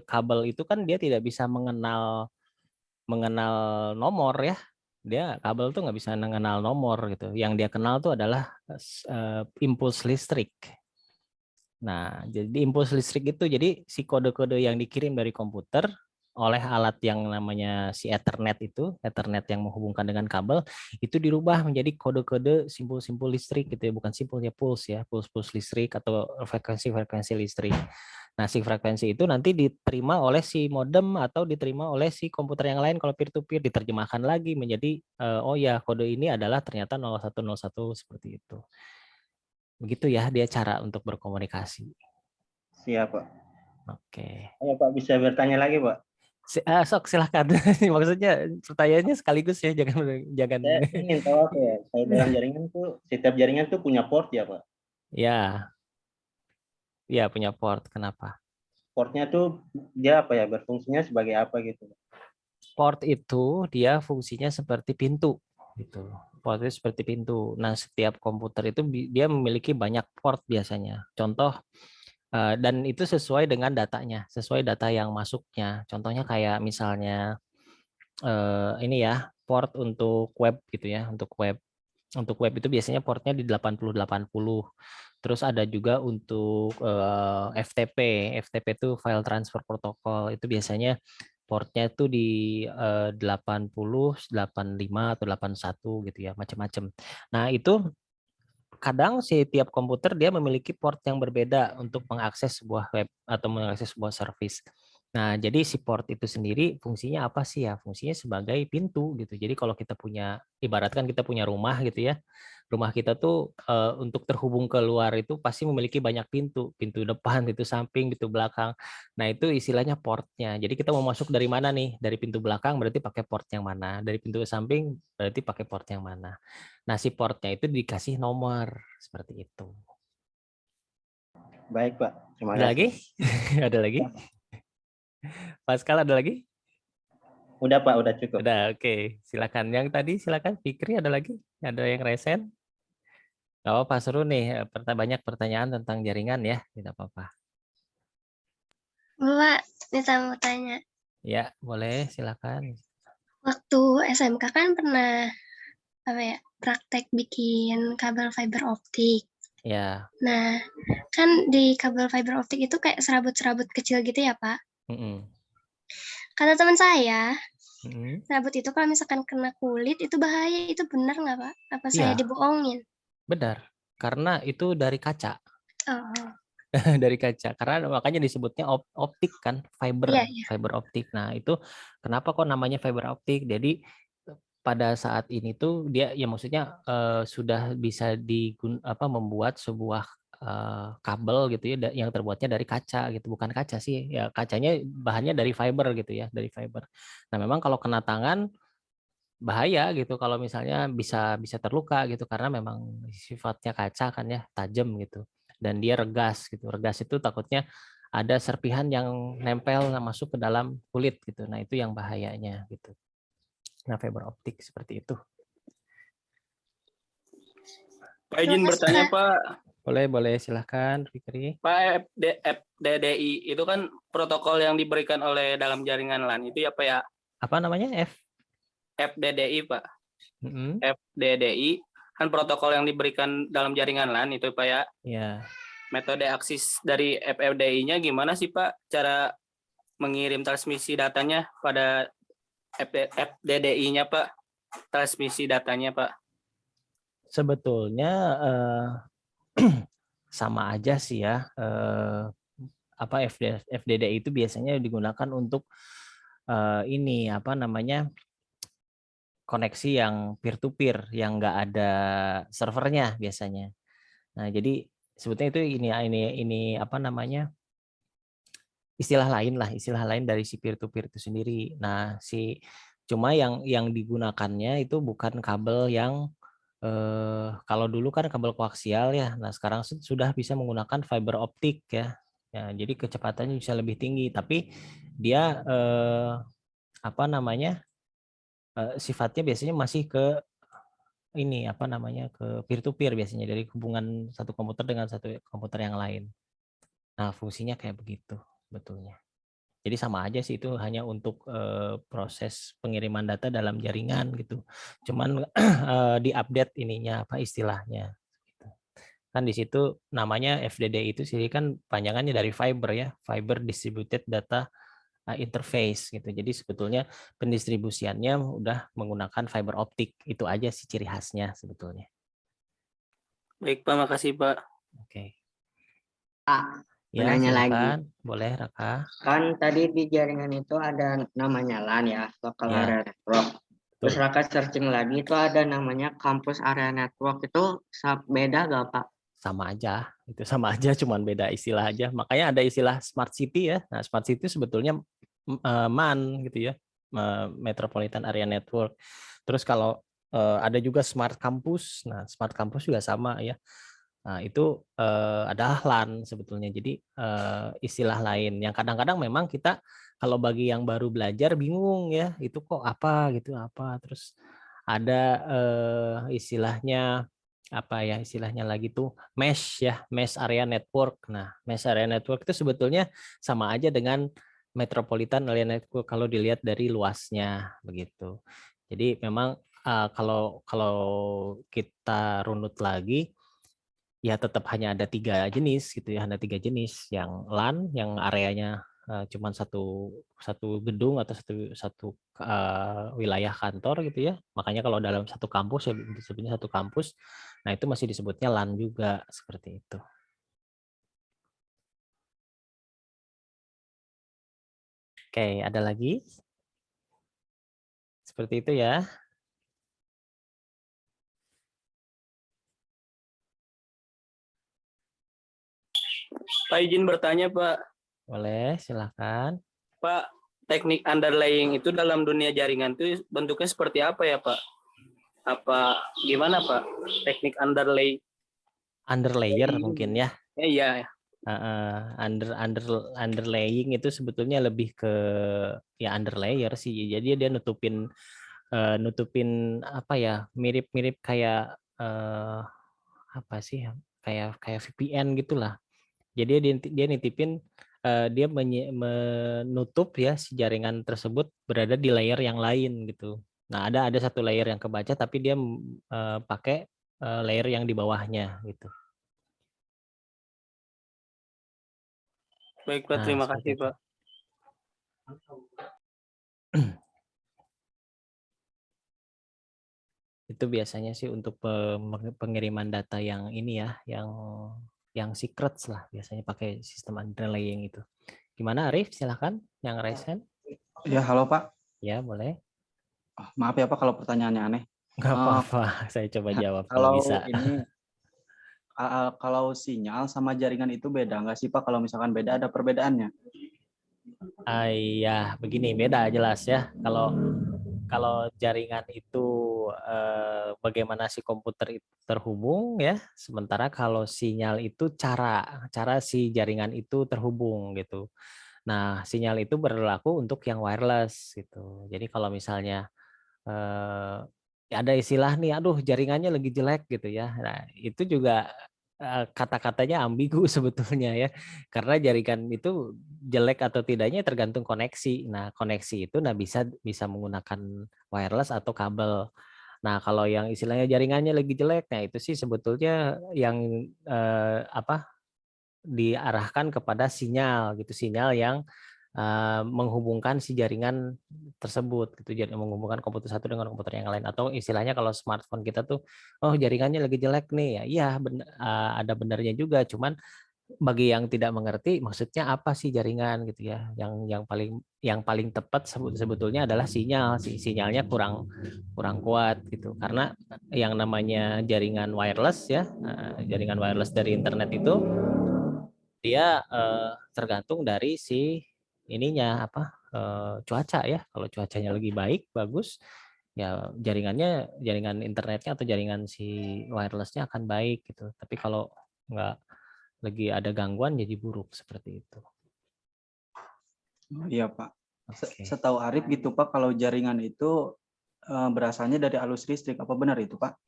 kabel itu kan dia tidak bisa mengenal nomor ya. Dia kabel tuh nggak bisa mengenal nomor gitu. Yang dia kenal tuh adalah impuls listrik. Nah, jadi impuls listrik itu jadi si kode-kode yang dikirim dari komputer oleh alat yang namanya si Ethernet itu, Ethernet yang menghubungkan dengan kabel, itu dirubah menjadi kode-kode simpul-simpul listrik gitu ya, bukan simpulnya puls ya, puls-puls listrik atau frekuensi-frekuensi listrik. Nah, si frekuensi itu nanti diterima oleh si modem atau diterima oleh si komputer yang lain kalau peer-to-peer, diterjemahkan lagi menjadi oh ya, kode ini adalah ternyata 0101 seperti itu. Begitu ya dia cara untuk berkomunikasi. Siap, Pak. Oke. Ayo Pak, bisa bertanya lagi, Pak. Sok silahkan. Maksudnya pertanyaannya sekaligus ya, jangan. Saya ingin tahu apa ya, kalau dalam jaringan tuh, setiap jaringan tuh punya port ya, Pak. Ya, ya punya port. Kenapa? Portnya tuh dia apa ya, berfungsinya sebagai apa gitu. Port itu dia fungsinya seperti pintu gitu. Port itu seperti pintu. Nah, setiap komputer itu dia memiliki banyak port biasanya. Contoh dan itu sesuai dengan datanya, sesuai data yang masuknya. Contohnya kayak misalnya ini ya, port untuk web gitu ya, untuk web. Untuk web itu biasanya portnya di 8080. Terus ada juga untuk FTP. FTP itu file transfer protocol. Itu biasanya portnya itu di 80, 85 atau 81 gitu ya, macam-macam. Nah, itu kadang setiap komputer dia memiliki port yang berbeda untuk mengakses sebuah web atau mengakses sebuah service. Nah, jadi si port itu sendiri fungsinya apa sih ya? Fungsinya sebagai pintu gitu. Jadi kalau kita punya, ibaratkan kita punya rumah gitu ya. Rumah kita tuh untuk terhubung ke luar itu pasti memiliki banyak pintu. Pintu depan, pintu samping, pintu belakang. Nah, itu istilahnya portnya. Jadi kita mau masuk dari mana nih? Dari pintu belakang berarti pakai port yang mana? Dari pintu samping berarti pakai port yang mana? Nah, si portnya itu dikasih nomor seperti itu. Baik, Pak. Terima Ada kasih. lagi? Ada lagi? Pascal ada lagi? Udah, Pak, udah cukup. Udah, oke. Silakan. Yang tadi silakan Fikri ada lagi? Ada yang resen? Gak apa-apa, seru nih. Banyak pertanyaan tentang jaringan ya. Tidak apa-apa. Bapak, Nita mau tanya. Ya, boleh. Silakan. Waktu SMK kan pernah praktek bikin kabel fiber optik. Ya. Nah, kan di kabel fiber optik itu kayak serabut-serabut kecil gitu ya, Pak. Kata teman saya, serabut itu kalau misalkan kena kulit itu bahaya. Itu benar nggak, Pak? Apa saya dibohongin? Benar. Karena itu dari kaca. Oh. Dari kaca. Karena makanya disebutnya optik kan, fiber, fiber optik. Nah, itu kenapa kok namanya fiber optik? Jadi pada saat ini tuh dia ya maksudnya sudah bisa membuat sebuah kabel gitu ya yang terbuatnya dari kaca gitu, bukan kaca sih ya, kacanya bahannya dari fiber gitu ya, dari fiber. Nah, memang kalau kena tangan bahaya gitu, kalau misalnya bisa terluka gitu karena memang sifatnya kaca kan ya, tajam gitu, dan dia regas gitu. Regas itu takutnya ada serpihan yang nempel masuk ke dalam kulit gitu. Nah, itu yang bahayanya gitu. Nah, fiber optik seperti itu. Pak izin bertanya, Pak. Boleh silahkan Fikri. Pak, FDDI itu kan protokol yang diberikan oleh dalam jaringan LAN itu ya Pak ya? Apa namanya? FDDI, Pak. FDDI kan protokol yang diberikan dalam jaringan LAN itu Pak ya? Ya. Metode akses dari FDDI-nya gimana sih Pak? Cara mengirim transmisi datanya pada FDDI-nya Pak? Transmisi datanya Pak? Sebetulnya sama aja sih ya. FDDI itu biasanya digunakan untuk koneksi yang peer to peer yang nggak ada servernya biasanya. Nah, jadi sebetulnya itu ini istilah lain dari si peer to peer itu sendiri. Nah, cuma yang digunakannya itu bukan kabel yang kalau dulu kan kabel koaksial ya. Nah, sekarang sudah bisa menggunakan fiber optik ya. Ya, jadi kecepatannya bisa lebih tinggi, tapi dia sifatnya biasanya masih ke ke peer to peer biasanya, dari hubungan satu komputer dengan satu komputer yang lain. Nah, fungsinya kayak begitu betulnya. Jadi sama aja sih, itu hanya untuk proses pengiriman data dalam jaringan gitu. Cuman diupdate ininya apa istilahnya. Gitu. Kan di situ namanya FDD itu sih kan panjangannya dari fiber ya, Fiber Distributed Data Interface gitu. Jadi sebetulnya pendistribusiannya udah menggunakan fiber optik. Itu aja sih ciri khasnya sebetulnya. Baik Pak, makasih Pak. Oke. Pak, Ya, menanya lagi. silakan. Boleh, Raka. Kan tadi di jaringan itu ada namanya LAN ya, Local Ya, Area Network. Terus betul. Raka searching lagi itu ada namanya Campus Area Network. Itu beda gak Pak? Sama aja. Itu sama aja, cuman beda istilah aja. Makanya ada istilah smart city ya. Nah, smart city sebetulnya MAN gitu ya. Metropolitan Area Network. Terus kalau ada juga smart campus. Nah, smart campus juga sama ya. Nah, itu adalah LAN sebetulnya. Jadi istilah lain yang kadang-kadang memang kita kalau bagi yang baru belajar bingung ya, itu kok apa gitu apa. Terus ada istilahnya apa ya, istilahnya lagi tuh mesh ya, mesh area network. Nah, mesh area network itu sebetulnya sama aja dengan metropolitan area network kalau dilihat dari luasnya begitu. Jadi memang kalau kita runut lagi ya tetap hanya ada 3 jenis gitu ya, ada 3 jenis, yang LAN yang areanya cuma satu gedung atau satu wilayah kantor gitu ya. Makanya kalau dalam satu kampus ya disebutnya satu kampus. Nah, itu masih disebutnya LAN juga seperti itu. Oke, ada lagi? Seperti itu ya. Pak izin bertanya Pak. Boleh, silakan. Pak, teknik underlaying itu dalam dunia jaringan itu bentuknya seperti apa ya Pak? Apa gimana Pak? Teknik underlay? Underlayer mungkin ya. Iya. Underlaying itu sebetulnya lebih ke ya underlayer sih. Jadi dia nutupin apa ya, mirip-mirip kayak apa sih, kayak VPN gitulah. Jadi dia nitipin dia menutup ya si jaringan tersebut berada di layer yang lain gitu. Nah, ada satu layer yang kebaca tapi dia pakai layer yang di bawahnya gitu. Baik Pak, Nah, terima seperti kasih itu. Pak. Itu biasanya sih untuk pengiriman data yang ini ya, yang secrets lah, biasanya pakai sistem underlaying itu. Gimana Arif? Silahkan yang raise hand. Ya, halo Pak. Ya, boleh. Maaf ya Pak kalau pertanyaannya aneh. Nggak apa-apa, saya coba jawab kalau Kalau bisa. ini, kalau sinyal sama jaringan itu beda nggak sih Pak? Kalau misalkan beda, ada perbedaannya? Ya, begini, beda jelas ya. Kalau jaringan itu bagaimana si komputer itu terhubung ya, sementara kalau sinyal itu cara si jaringan itu terhubung gitu. Nah, sinyal itu berlaku untuk yang wireless gitu. Jadi kalau misalnya ada istilah nih, aduh jaringannya lagi jelek gitu ya. Nah, itu juga kata-katanya ambigu sebetulnya ya. Karena jaringan itu jelek atau tidaknya tergantung koneksi. Nah, koneksi itu bisa menggunakan wireless atau kabel. Nah, kalau yang istilahnya jaringannya lagi jelek, nah itu sih sebetulnya yang diarahkan kepada sinyal gitu, sinyal yang menghubungkan si jaringan tersebut gitu, jadi menghubungkan komputer satu dengan komputer yang lain, atau istilahnya kalau smartphone kita tuh, oh jaringannya lagi jelek nih ya, iya ada benarnya juga, cuman bagi yang tidak mengerti maksudnya apa sih jaringan gitu ya, yang paling tepat sebetulnya adalah sinyalnya kurang kuat gitu, karena yang namanya jaringan wireless ya, jaringan wireless dari internet itu dia tergantung dari si ininya apa, cuaca ya. Kalau cuacanya lagi baik bagus ya jaringan internetnya atau jaringan si wirelessnya akan baik gitu. Tapi kalau nggak lagi ada gangguan jadi buruk seperti itu. Oh, iya Pak. Oke. Setahu Arif gitu Pak, kalau jaringan itu berasalnya dari arus listrik, apa benar itu Pak?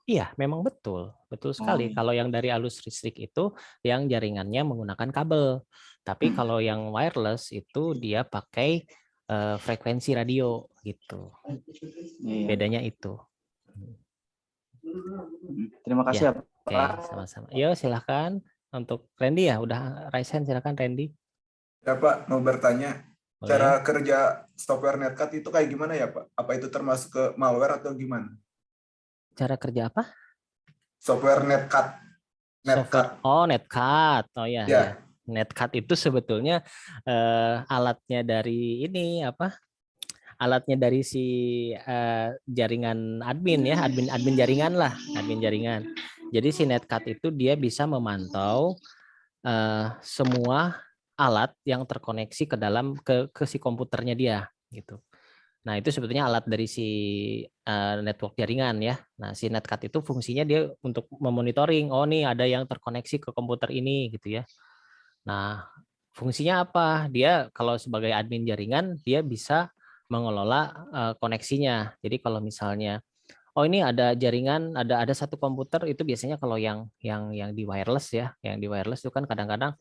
Iya, memang betul, betul sekali. Kalau yang dari arus listrik itu yang jaringannya menggunakan kabel. Tapi kalau yang wireless itu dia pakai frekuensi radio gitu. Iya. Bedanya itu. Terima kasih ya, Oke, Pak. sama-sama. Yo, silahkan untuk Randy ya. Udah raise hand, silahkan Randy. Ya Pak, mau bertanya, Boleh. cara kerja software netcat itu kayak gimana ya Pak? Apa itu termasuk ke malware atau gimana? Cara kerja apa? Software netcat. Netcat. Oh, netcat. Oh ya, Ya. ya. Netcat itu sebetulnya alatnya dari ini apa? Alatnya dari si jaringan admin ya, admin jaringan lah, admin jaringan. Jadi si netcat itu dia bisa memantau semua alat yang terkoneksi ke dalam ke si komputernya dia gitu. Nah, itu sebetulnya alat dari si network jaringan ya. Nah, si netcat itu fungsinya dia untuk memonitoring, oh nih ada yang terkoneksi ke komputer ini gitu ya. Nah, fungsinya apa? Dia kalau sebagai admin jaringan dia bisa mengelola koneksinya. Jadi kalau misalnya oh ini ada jaringan, ada satu komputer itu biasanya kalau yang di wireless ya, yang di wireless itu kan kadang-kadang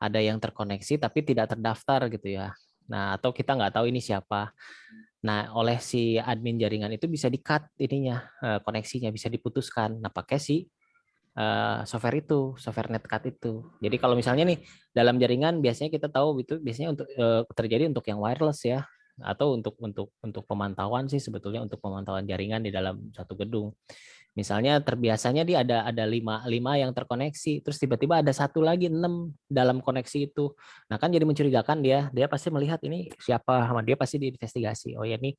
ada yang terkoneksi tapi tidak terdaftar gitu ya. Nah, atau kita nggak tahu ini siapa. Nah, oleh si admin jaringan itu bisa di-cut ininya, koneksinya bisa diputuskan. Nah, pakai si software itu, software netcat itu. Jadi kalau misalnya nih dalam jaringan biasanya kita tahu itu biasanya untuk terjadi untuk yang wireless ya, atau untuk pemantauan sih sebetulnya untuk pemantauan jaringan di dalam satu gedung. Misalnya terbiasanya dia ada lima yang terkoneksi, terus tiba-tiba ada satu lagi 6 dalam koneksi itu. Nah kan jadi mencurigakan dia pasti melihat ini siapa, sama dia pasti diinvestigasi. Oh ya ini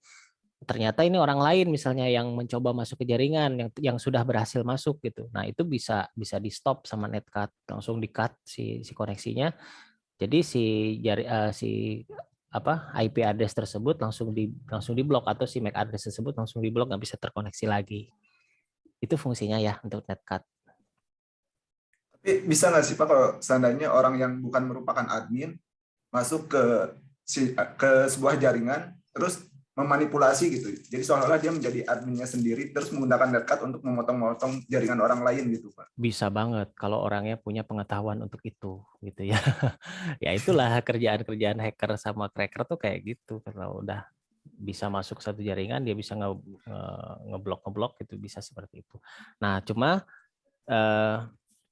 ternyata ini orang lain misalnya yang mencoba masuk ke jaringan yang sudah berhasil masuk gitu. Nah itu bisa di stop sama netcat, langsung di cut si koneksinya. Jadi si IP address tersebut langsung di blok atau si MAC address tersebut langsung di blok, nggak bisa terkoneksi lagi. Itu fungsinya ya untuk netcat. Tapi bisa nggak sih Pak kalau seandainya orang yang bukan merupakan admin masuk ke sebuah jaringan terus memanipulasi gitu. Jadi seolah-olah dia menjadi adminnya sendiri terus menggunakan netcat untuk memotong-motong jaringan orang lain gitu Pak. Bisa banget kalau orangnya punya pengetahuan untuk itu gitu ya. Ya itulah kerjaan-kerjaan hacker sama cracker tuh kayak gitu, kalau udah bisa masuk satu jaringan dia bisa ngeblok gitu, bisa seperti itu. Nah, cuma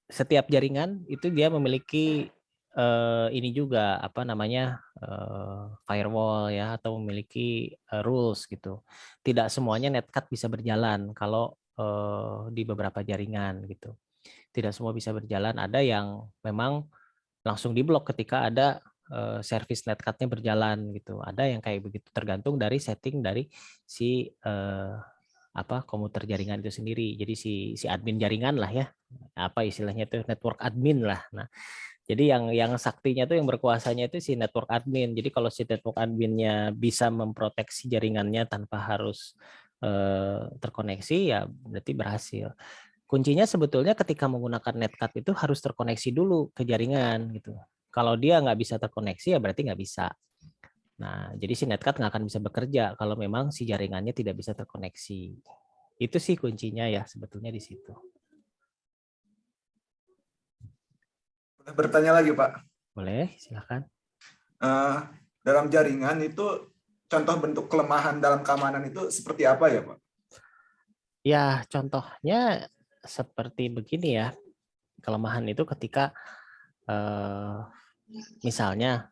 setiap jaringan itu dia memiliki ini juga apa namanya firewall ya, atau memiliki rules gitu. Tidak semuanya netcat bisa berjalan kalau di beberapa jaringan gitu. Tidak semua bisa berjalan. Ada yang memang langsung diblok ketika ada service netcatnya berjalan gitu. Ada yang kayak begitu, tergantung dari setting dari si komputer jaringan itu sendiri. Jadi si admin jaringan lah ya, apa istilahnya itu network admin lah. Nah, jadi yang saktinya tuh yang berkuasanya itu si network admin. Jadi kalau si network adminnya bisa memproteksi jaringannya tanpa harus terkoneksi ya berarti berhasil. Kuncinya sebetulnya ketika menggunakan netcat itu harus terkoneksi dulu ke jaringan gitu. Kalau dia nggak bisa terkoneksi ya berarti nggak bisa. Nah, jadi si netcat nggak akan bisa bekerja kalau memang si jaringannya tidak bisa terkoneksi. Itu sih kuncinya ya sebetulnya di situ. Boleh bertanya lagi Pak? Boleh, silakan. Dalam jaringan itu contoh bentuk kelemahan dalam keamanan itu seperti apa ya Pak? Ya, contohnya seperti begini ya. Kelemahan itu ketika misalnya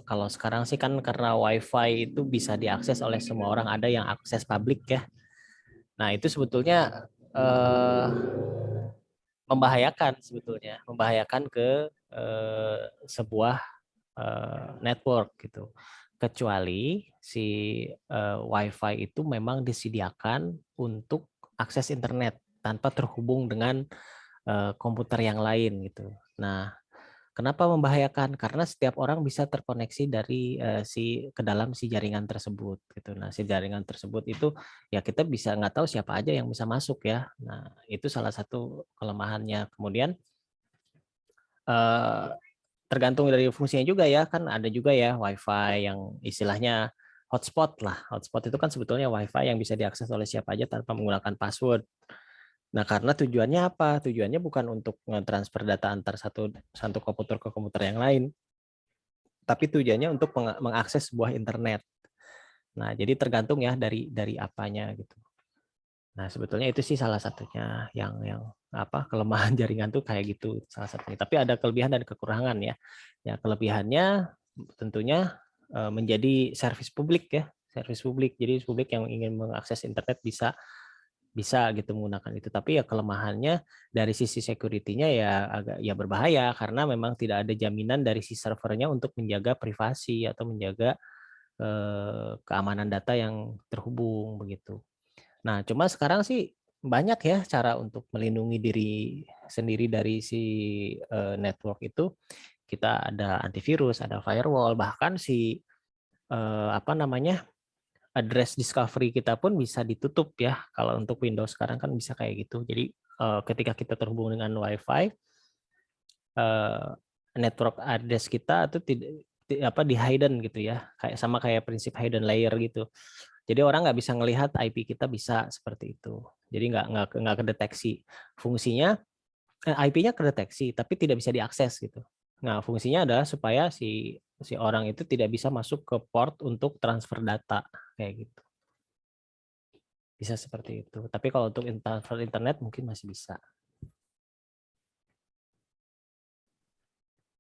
kalau sekarang sih kan karena WiFi itu bisa diakses oleh semua orang, ada yang akses publik ya. Nah itu sebetulnya membahayakan sebetulnya, membahayakan ke sebuah network gitu. Kecuali si WiFi itu memang disediakan untuk akses internet tanpa terhubung dengan komputer yang lain gitu. Nah, kenapa membahayakan? Karena setiap orang bisa terkoneksi dari ke dalam si jaringan tersebut gitu. Nah, si jaringan tersebut itu ya kita bisa nggak tahu siapa aja yang bisa masuk ya. Nah, itu salah satu kelemahannya. Kemudian tergantung dari fungsinya juga ya, kan ada juga ya WiFi yang istilahnya hotspot lah. Hotspot itu kan sebetulnya WiFi yang bisa diakses oleh siapa aja tanpa menggunakan password. Nah, karena tujuannya apa? Tujuannya bukan untuk nge-transfer data antar satu komputer ke komputer yang lain, tapi tujuannya untuk mengakses sebuah internet. Nah, jadi tergantung ya dari apanya gitu. Nah, sebetulnya itu sih salah satunya yang apa kelemahan jaringan tuh kayak gitu salah satunya. Tapi ada kelebihan dan kekurangan ya. Ya, kelebihannya tentunya menjadi servis publik ya, servis publik. Jadi publik yang ingin mengakses internet bisa gitu menggunakan itu. Tapi ya kelemahannya dari sisi security-nya ya agak ya berbahaya karena memang tidak ada jaminan dari si servernya untuk menjaga privasi atau menjaga keamanan data yang terhubung begitu. Nah, cuma sekarang sih banyak ya cara untuk melindungi diri sendiri dari si network itu. Kita ada antivirus, ada firewall, bahkan si apa namanya address discovery kita pun bisa ditutup ya. Kalau untuk Windows sekarang kan bisa kayak gitu. Jadi ketika kita terhubung dengan WiFi, network address kita itu tidak apa di hidden gitu ya, kayak prinsip hidden layer gitu. Jadi orang nggak bisa ngelihat IP kita bisa seperti itu. Jadi nggak kedeteksi. Fungsinya IP-nya kedeteksi, tapi tidak bisa diakses gitu. Nah, fungsinya adalah supaya si orang itu tidak bisa masuk ke port untuk transfer data kayak gitu. Bisa seperti itu. Tapi kalau untuk transfer internet mungkin masih bisa.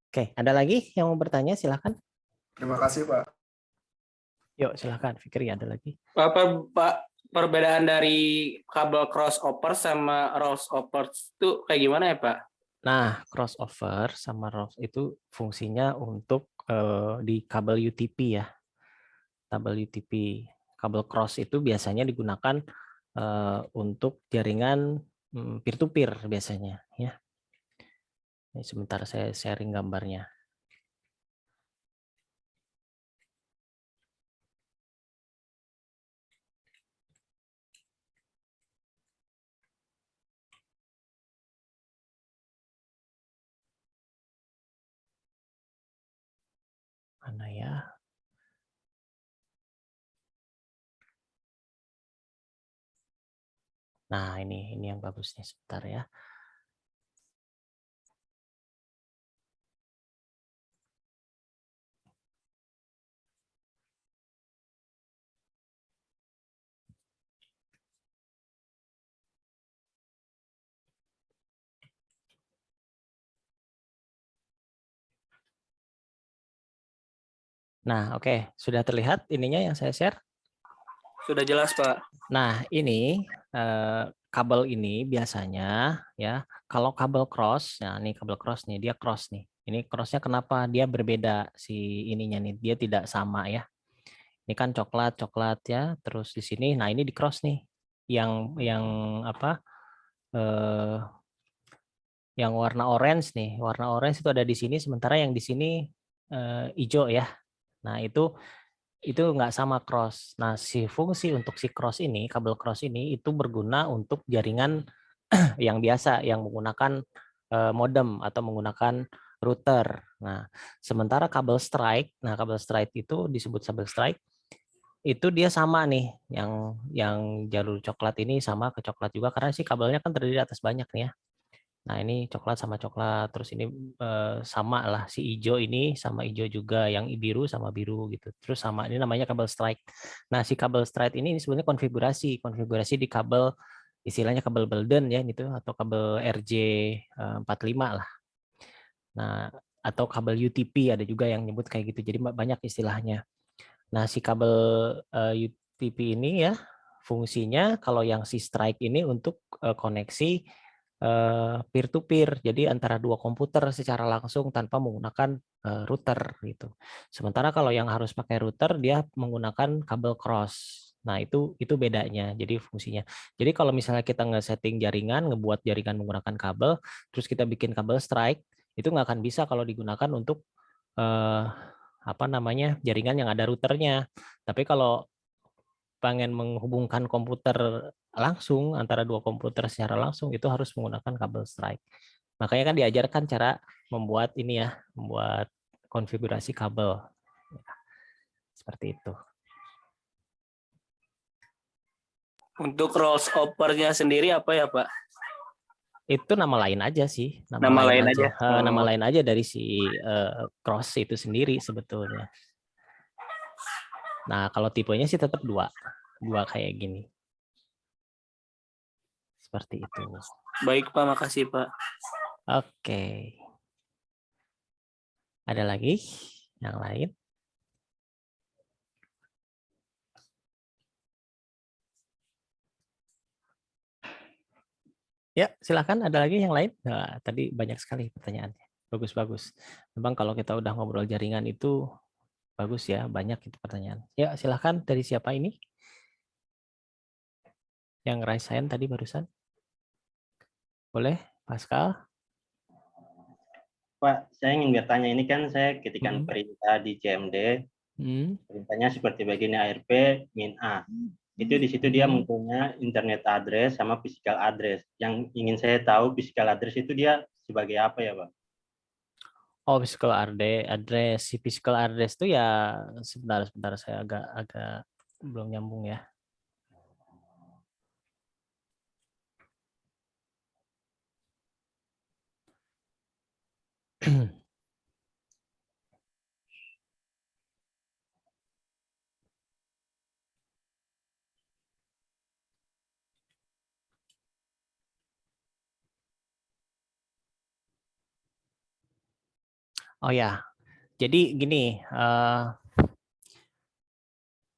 Oke, ada lagi yang mau bertanya? Silakan. Terima kasih, Pak. Yuk, silakan. Fikri, ada lagi. Apa Pak perbedaan dari kabel crossover sama rollover itu kayak gimana ya Pak? Nah, crossover sama ROS itu fungsinya untuk di kabel UTP ya. Kabel UTP. Kabel cross itu biasanya digunakan untuk jaringan peer-to-peer biasanya. Ya. Ini sebentar saya sharing gambarnya. Mana ya? Nah, ini yang bagusnya sebentar ya. Nah, oke. Sudah terlihat ininya yang saya share? Sudah jelas Pak. Nah, ini kabel ini biasanya ya, kalau kabel cross, nah ini kabel cross nih, dia cross nih. Ini crossnya kenapa dia berbeda si ininya nih, dia tidak sama ya. Ini kan coklat ya, terus di sini, nah ini di cross nih, yang apa? Yang warna orange nih, warna orange itu ada di sini, sementara yang di sini hijau ya. Nah itu nggak sama cross. Nah, si fungsi untuk si cross ini, kabel cross ini itu berguna untuk jaringan yang biasa, yang menggunakan modem atau menggunakan router. Nah, sementara kabel strike, nah kabel strike itu disebut kabel strike, itu dia sama nih, yang jalur coklat ini sama ke coklat juga karena si kabelnya kan terdiri atas banyak nih ya. Nah, ini coklat sama coklat, terus ini sama lah si hijau ini sama hijau juga, yang biru sama biru gitu. Terus sama ini namanya kabel strike. Nah, si kabel strike ini sebenarnya konfigurasi di kabel istilahnya kabel Belden ya gitu, atau kabel RJ45 lah. Nah, atau kabel UTP ada juga yang nyebut kayak gitu. Jadi banyak istilahnya. Nah, si kabel UTP ini ya fungsinya kalau yang si strike ini untuk koneksi peer to peer, jadi antara dua komputer secara langsung tanpa menggunakan router gitu. Sementara kalau yang harus pakai router dia menggunakan kabel cross. Nah, itu bedanya. Jadi fungsinya. Jadi kalau misalnya kita nge-setting jaringan, ngebuat jaringan menggunakan kabel, terus kita bikin kabel strike, itu nggak akan bisa kalau digunakan untuk apa namanya jaringan yang ada routernya. Tapi kalau pengen menghubungkan komputer langsung antara dua komputer secara langsung itu harus menggunakan kabel strike. Makanya kan diajarkan cara membuat ini ya, membuat konfigurasi kabel. Seperti itu. Untuk crossover-nya sendiri apa ya Pak? Itu nama lain aja sih, Nama lain aja. Nama Oh. lain aja dari si cross itu sendiri sebetulnya. Nah, kalau tipenya sih tetap dua kayak gini. Seperti itu. Baik Pak, makasih Pak. Oke. Ada lagi yang lain? Ya, silakan. Ada lagi yang lain? Nah, tadi banyak sekali pertanyaannya. Bagus-bagus. Memang kalau kita udah ngobrol jaringan itu bagus ya, banyak itu pertanyaan. Ya, silakan. Dari siapa ini? Yang raise hand tadi barusan? Boleh, Pascal? Pak, saya ingin bertanya, ini kan saya ketikkan perintah di CMD, perintahnya seperti begini, ARP min A. Itu di situ dia mempunyai internet address sama physical address. Yang ingin saya tahu physical address itu dia sebagai apa ya, Pak? Oh, physical address. Si physical address itu ya sebentar saya agak belum nyambung ya. Oh ya, jadi gini,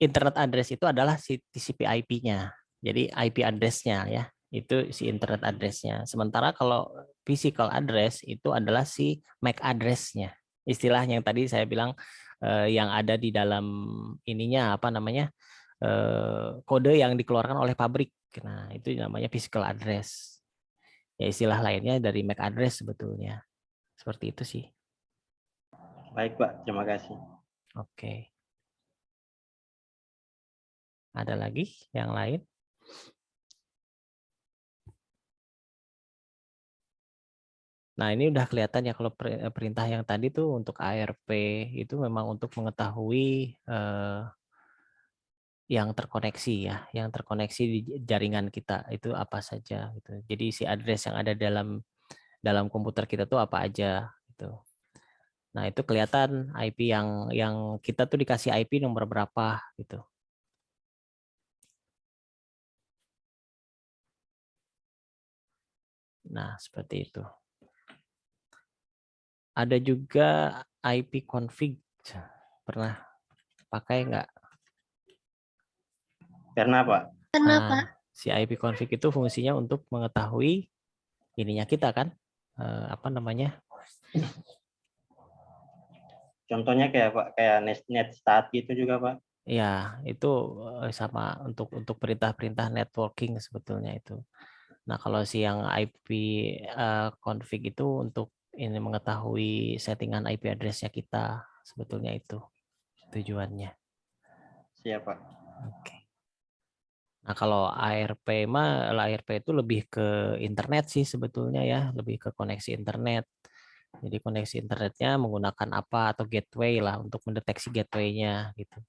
internet address itu adalah si TCP IP-nya. Jadi IP address-nya ya, itu si internet address-nya. Sementara kalau physical address itu adalah si MAC address-nya. Istilah yang tadi saya bilang yang ada di dalam ininya apa namanya? Kode yang dikeluarkan oleh pabrik. Nah, itu namanya physical address. Ya istilah lainnya dari MAC address sebetulnya. Seperti itu sih. Baik, Pak. Terima kasih. Oke. Ada lagi yang lain? Nah, ini udah kelihatan ya kalau perintah yang tadi tuh untuk ARP itu memang untuk mengetahui yang terkoneksi ya, yang terkoneksi di jaringan kita itu apa saja gitu. Jadi si address yang ada dalam komputer kita tuh apa aja gitu. Nah, itu kelihatan IP yang kita tuh dikasih IP nomor berapa gitu. Nah, seperti itu. Ada juga IP config. Pernah pakai nggak? Karena, Pak? Kenapa? Si IP config itu fungsinya untuk mengetahui ininya kita kan, apa namanya? Contohnya kayak Pak, kayak net start gitu juga, Pak. Ya, itu sama untuk perintah-perintah networking sebetulnya itu. Nah, kalau si yang IP config itu untuk ini mengetahui settingan IP address-nya kita sebetulnya itu tujuannya. Siap, Pak. Oke. Nah, kalau ARP itu lebih ke internet sih sebetulnya ya, lebih ke koneksi internet. Jadi koneksi internetnya menggunakan apa atau gateway lah untuk mendeteksi gateway-nya gitu.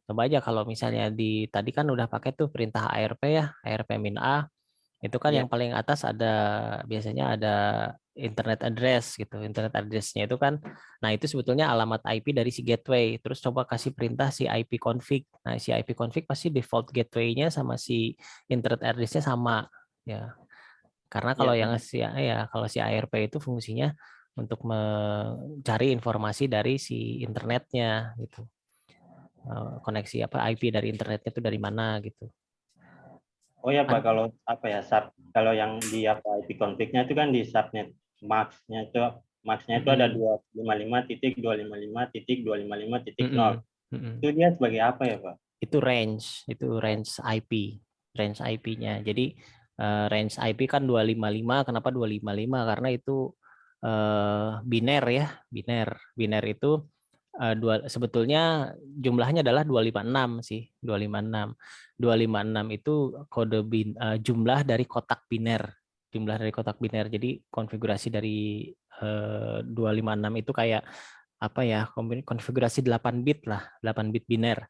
Coba aja kalau misalnya tadi kan udah pakai tuh perintah ARP ya, ARP min A. Itu kan yang paling atas biasanya ada internet address gitu. Internet address-nya itu kan, nah itu sebetulnya alamat IP dari si gateway. Terus coba kasih perintah si IP config. Nah, si IP config pasti default gateway-nya sama si internet address-nya sama ya. Karena kalau kalau si ARP itu fungsinya untuk mencari informasi dari si internetnya gitu. Koneksi apa IP dari internetnya itu dari mana gitu. Oh ya, Pak, kalau apa ya, kalau yang di IP config-nya itu kan di subnet max-nya itu ada 255.255.255.0. Itu dia sebagai apa ya, Pak? Itu range IP, range IP-nya. Jadi range IP kan 255, kenapa 255? Karena itu biner ya, biner itu sebetulnya jumlahnya adalah 256 sih, 256. 256 itu kode jumlah dari kotak biner. Jumlah dari kotak biner. Jadi konfigurasi dari 256 itu kayak apa ya? Konfigurasi 8 bit lah, 8 bit biner.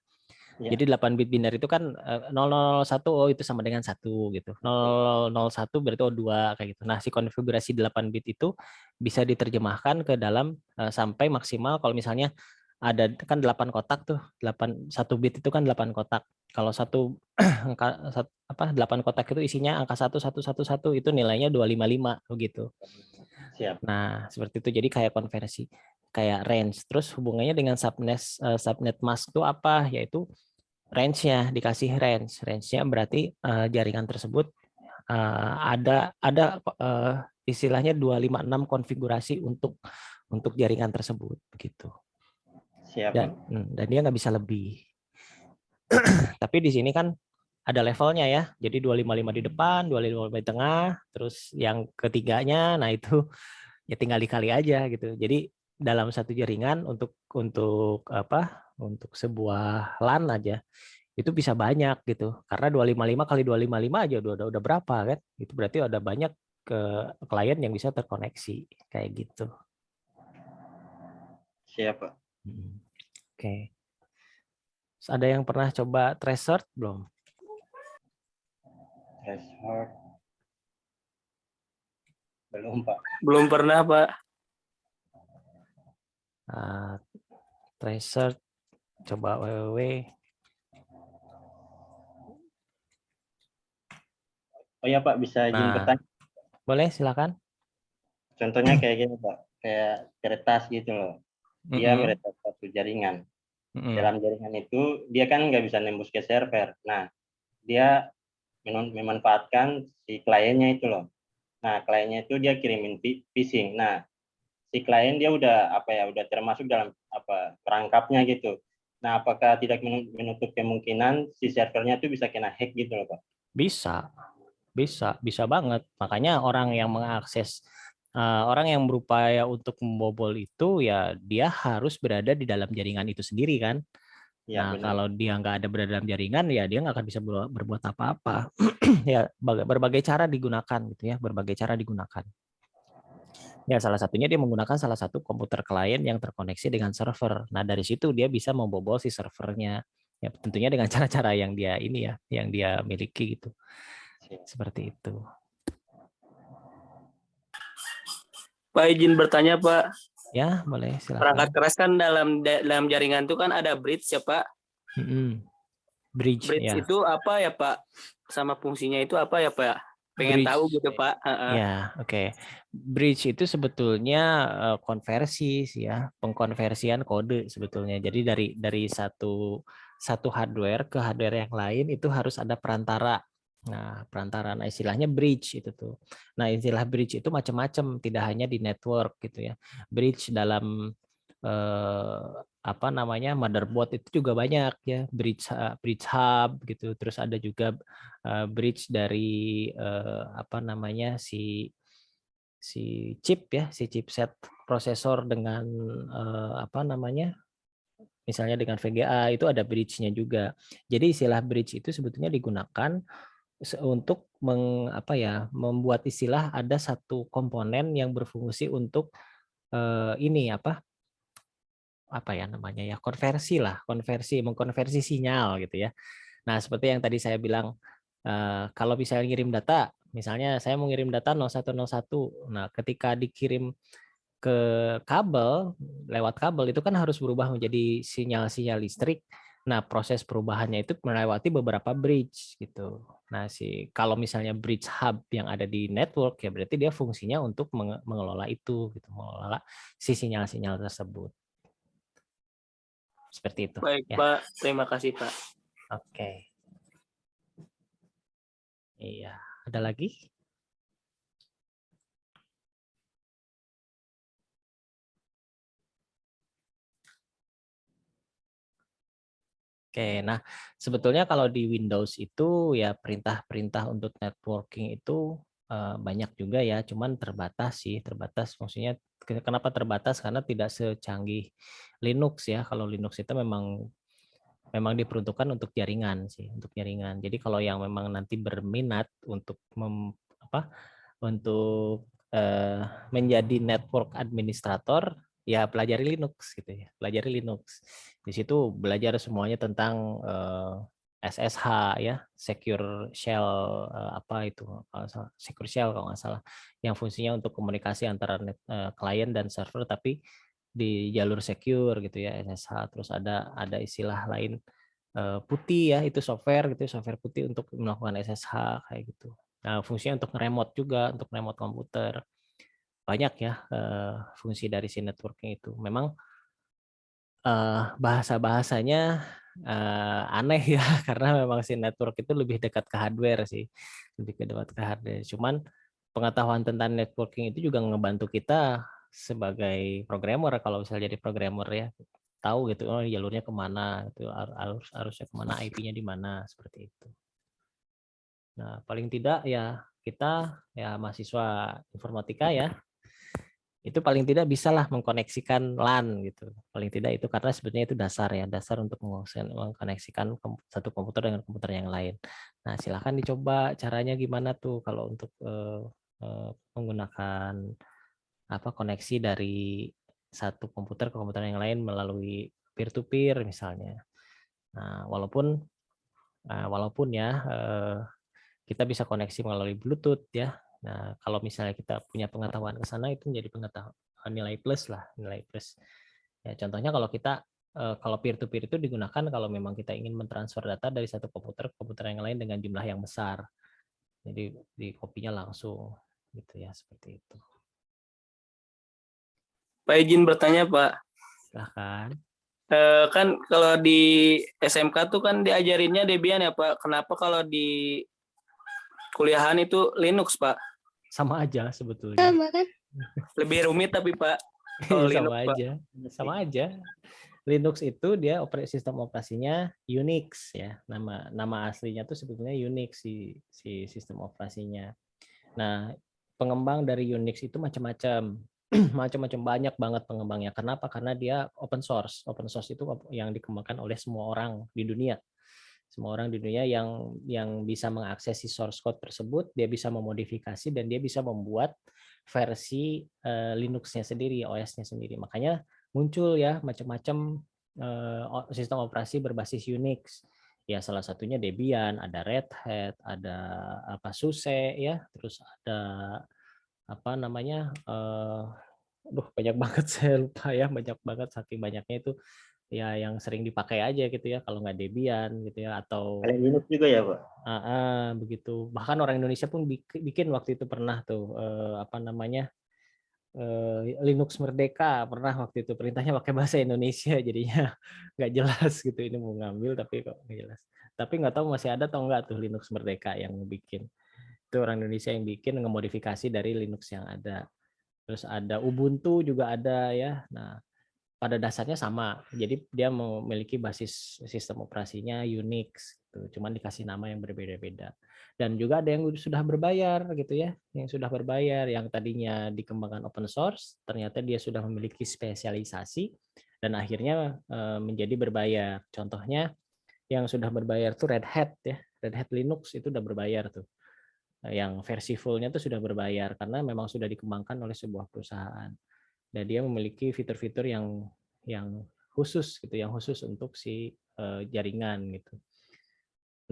Ya. Jadi 8 bit biner itu kan 0001 oh itu sama dengan 1 gitu. 0001 berarti oh 2 kayak gitu. Nah, si konfigurasi 8 bit itu bisa diterjemahkan ke dalam sampai maksimal kalau misalnya ada kan 8 kotak tuh. 1 bit itu kan 8 kotak. Kalau satu angka 8 kotak itu isinya angka 1111 itu nilainya 255 begitu. Siap. Nah, seperti itu. Jadi kayak konversi, kayak range. Terus hubungannya dengan subnet mask itu apa? Yaitu range-nya, dikasih range. Range-nya berarti jaringan tersebut ada istilahnya 256 konfigurasi untuk jaringan tersebut begitu. Siap. Dan dia nggak bisa lebih. Tapi di sini kan ada levelnya ya. Jadi 255 di depan, 255 di tengah, terus yang ketiganya, nah itu ya tinggal dikali aja gitu. Jadi dalam satu jaringan untuk sebuah LAN aja itu bisa banyak gitu. Karena 255 kali 255 aja udah berapa kan? Itu berarti ada banyak ke klien yang bisa terkoneksi kayak gitu. Siap, Pak. Oke. Ada yang pernah coba Tracert belum? Threshold. Belum, Pak. Belum pernah, Pak. Tracert coba www. Oh ya, Pak, bisa izin bertanya. Boleh, silakan. Contohnya kayak gini, Pak. Kayak kertas gitu loh. Dia meretas satu jaringan. Dalam jaringan itu, dia kan nggak bisa nembus ke server. Nah, dia memanfaatkan si kliennya itu loh. Nah, kliennya itu dia kirimin phishing. Nah, si klien dia udah termasuk dalam perangkapnya gitu. Nah, apakah tidak menutup kemungkinan si servernya itu bisa kena hack gitu loh, Pak? Bisa banget. Makanya orang yang mengakses, orang yang berupaya untuk membobol itu ya dia harus berada di dalam jaringan itu sendiri kan. Ya, Nah, benar. kalau dia nggak ada berada dalam jaringan ya dia nggak akan bisa berbuat apa-apa. Ya berbagai cara digunakan gitu ya, berbagai cara digunakan. Ya salah satunya dia menggunakan salah satu komputer klien yang terkoneksi dengan server. Nah dari situ dia bisa membobol si servernya. Ya tentunya dengan cara-cara yang dia yang dia miliki gitu. Seperti itu. Pak izin bertanya, Pak. Ya boleh silakan. Perangkat keras kan dalam jaringan itu kan ada bridge ya, Pak. Bridge ya. Itu apa ya, Pak? Sama fungsinya itu apa ya, Pak? Pengen tahu gitu, Pak. Ya, oke. Bridge itu sebetulnya konversi sih ya, pengkonversian kode sebetulnya. Jadi dari satu hardware ke hardware yang lain itu harus ada perantara. Nah, perantara istilahnya bridge itu tuh. Nah, istilah bridge itu macam-macam, tidak hanya di network gitu ya. Bridge dalam motherboard itu juga banyak ya, bridge hub gitu. Terus ada juga bridge dari si chip ya, si chipset prosesor dengan misalnya dengan VGA itu ada bridge-nya juga. Jadi istilah bridge itu sebetulnya digunakan untuk membuat istilah ada satu komponen yang berfungsi untuk mengkonversi sinyal gitu ya. Nah, seperti yang tadi saya bilang, kalau misalnya ngirim data, misalnya saya mau ngirim data 0101, nah ketika dikirim ke kabel, lewat kabel itu kan harus berubah menjadi sinyal-sinyal listrik. Nah, proses perubahannya itu melewati beberapa bridge gitu. Nah, kalau misalnya bridge hub yang ada di network ya berarti dia fungsinya untuk mengelola itu gitu, mengelola si sinyal-sinyal tersebut. Seperti itu. Baik, ya. Pak. Terima kasih, Pak. Oke. Iya, ada lagi? Oke, nah sebetulnya kalau di Windows itu ya perintah-perintah untuk networking itu banyak juga ya, cuman terbatas fungsinya. Kenapa terbatas? Karena tidak secanggih Linux ya. Kalau Linux itu memang diperuntukkan untuk jaringan sih, untuk jaringan. Jadi kalau yang memang nanti berminat untuk menjadi network administrator, ya pelajari Linux gitu ya, pelajari Linux. Di situ belajar semuanya tentang SSH ya, secure shell, apa itu secure shell kalau nggak salah, yang fungsinya untuk komunikasi antara klien dan server tapi di jalur secure gitu ya, SSH. Terus ada istilah lain putih ya, itu software gitu, software putih untuk melakukan SSH kayak gitu. Nah, fungsinya untuk remote juga, untuk remote komputer. Banyak ya fungsi dari si networking itu. Memang bahasa-bahasanya aneh ya, karena memang si network itu lebih dekat ke hardware sih, lebih dekat ke hardware. Cuman pengetahuan tentang networking itu juga ngebantu kita sebagai programmer, kalau misalnya jadi programmer ya, tahu gitu, oh jalurnya kemana, itu harusnya kemana, IP-nya di mana, seperti itu. Nah, paling tidak ya kita ya mahasiswa informatika ya, itu paling tidak bisalah mengkoneksikan LAN gitu. Paling tidak itu, karena sebetulnya itu dasar ya, dasar untuk mengkoneksikan satu komputer dengan komputer yang lain. Nah, silahkan dicoba caranya gimana tuh kalau untuk menggunakan koneksi dari satu komputer ke komputer yang lain melalui peer to peer misalnya. Nah, walaupun ya kita bisa koneksi melalui Bluetooth ya. Nah, kalau misalnya kita punya pengetahuan ke sana, itu menjadi pengetahuan nilai plus lah, nilai plus. Ya, contohnya kalau kita kalau peer to peer itu digunakan kalau memang kita ingin mentransfer data dari satu komputer ke komputer yang lain dengan jumlah yang besar. Jadi di kopinya langsung gitu ya, seperti itu. Pak izin bertanya Pak. Silahkan. Kan kalau di SMK tuh kan diajarinnya Debian ya Pak. Kenapa kalau di kuliahan itu Linux Pak? Sama aja sebetulnya. Sama kan? Lebih rumit tapi Pak. Kalau Linux, sama Pak. aja. Sama aja. Linux itu dia sistem operasinya Unix ya. Nama aslinya tuh sebetulnya Unix si sistem operasinya. Nah, pengembang dari Unix itu macam-macam. Macam-macam, banyak banget pengembangnya. Kenapa? Karena dia open source. Open source itu yang dikembangkan oleh semua orang di dunia. Semua orang di dunia yang bisa mengakses si source code tersebut, dia bisa memodifikasi dan dia bisa membuat versi Linux-nya sendiri, OS-nya sendiri. Makanya muncul ya macam-macam sistem operasi berbasis Unix. Ya salah satunya Debian, ada Red Hat, ada SUSE ya, terus ada banyak banget saya lupa ya, banyak banget, saking banyaknya itu ya yang sering dipakai aja gitu ya, kalau nggak Debian gitu ya, atau Linux juga ya Pak? begitu. Bahkan orang Indonesia pun bikin waktu itu pernah tuh Linux Merdeka, pernah waktu itu perintahnya pakai bahasa Indonesia, jadinya nggak jelas gitu ini mau ngambil tapi kok nggak jelas. Tapi nggak tahu masih ada atau nggak tuh Linux Merdeka yang bikin. Itu orang Indonesia yang bikin, ngemodifikasi dari Linux yang ada. Terus ada Ubuntu juga ada ya. Nah, pada dasarnya sama. Jadi dia memiliki basis sistem operasinya Unix gitu. Cuman dikasih nama yang berbeda-beda. Dan juga ada yang sudah berbayar gitu ya. Yang sudah berbayar, yang tadinya dikembangkan open source, ternyata dia sudah memiliki spesialisasi dan akhirnya menjadi berbayar. Contohnya yang sudah berbayar tuh Red Hat ya. Red Hat Linux itu udah berbayar tuh. Yang versi full-nya tuh sudah berbayar karena memang sudah dikembangkan oleh sebuah perusahaan. Dan dia memiliki fitur-fitur yang khusus gitu, yang khusus untuk si jaringan gitu.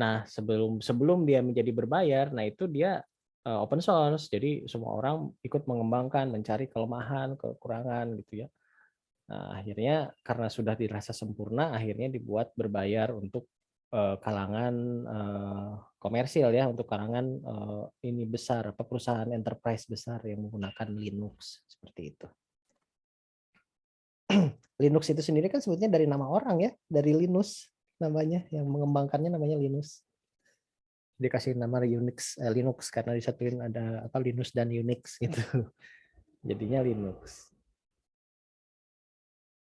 Nah, sebelum dia menjadi berbayar, nah itu dia open source. Jadi semua orang ikut mengembangkan, mencari kelemahan, kekurangan gitu ya. Nah, akhirnya karena sudah dirasa sempurna, akhirnya dibuat berbayar untuk kalangan komersil ya, untuk kalangan ini besar, perusahaan enterprise besar yang menggunakan Linux seperti itu. Linux itu sendiri kan sebetulnya dari nama orang ya, dari Linus namanya, yang mengembangkannya namanya Linus. Dikasih nama Linux karena disatuin ada Linus dan Unix gitu. Jadinya Linux.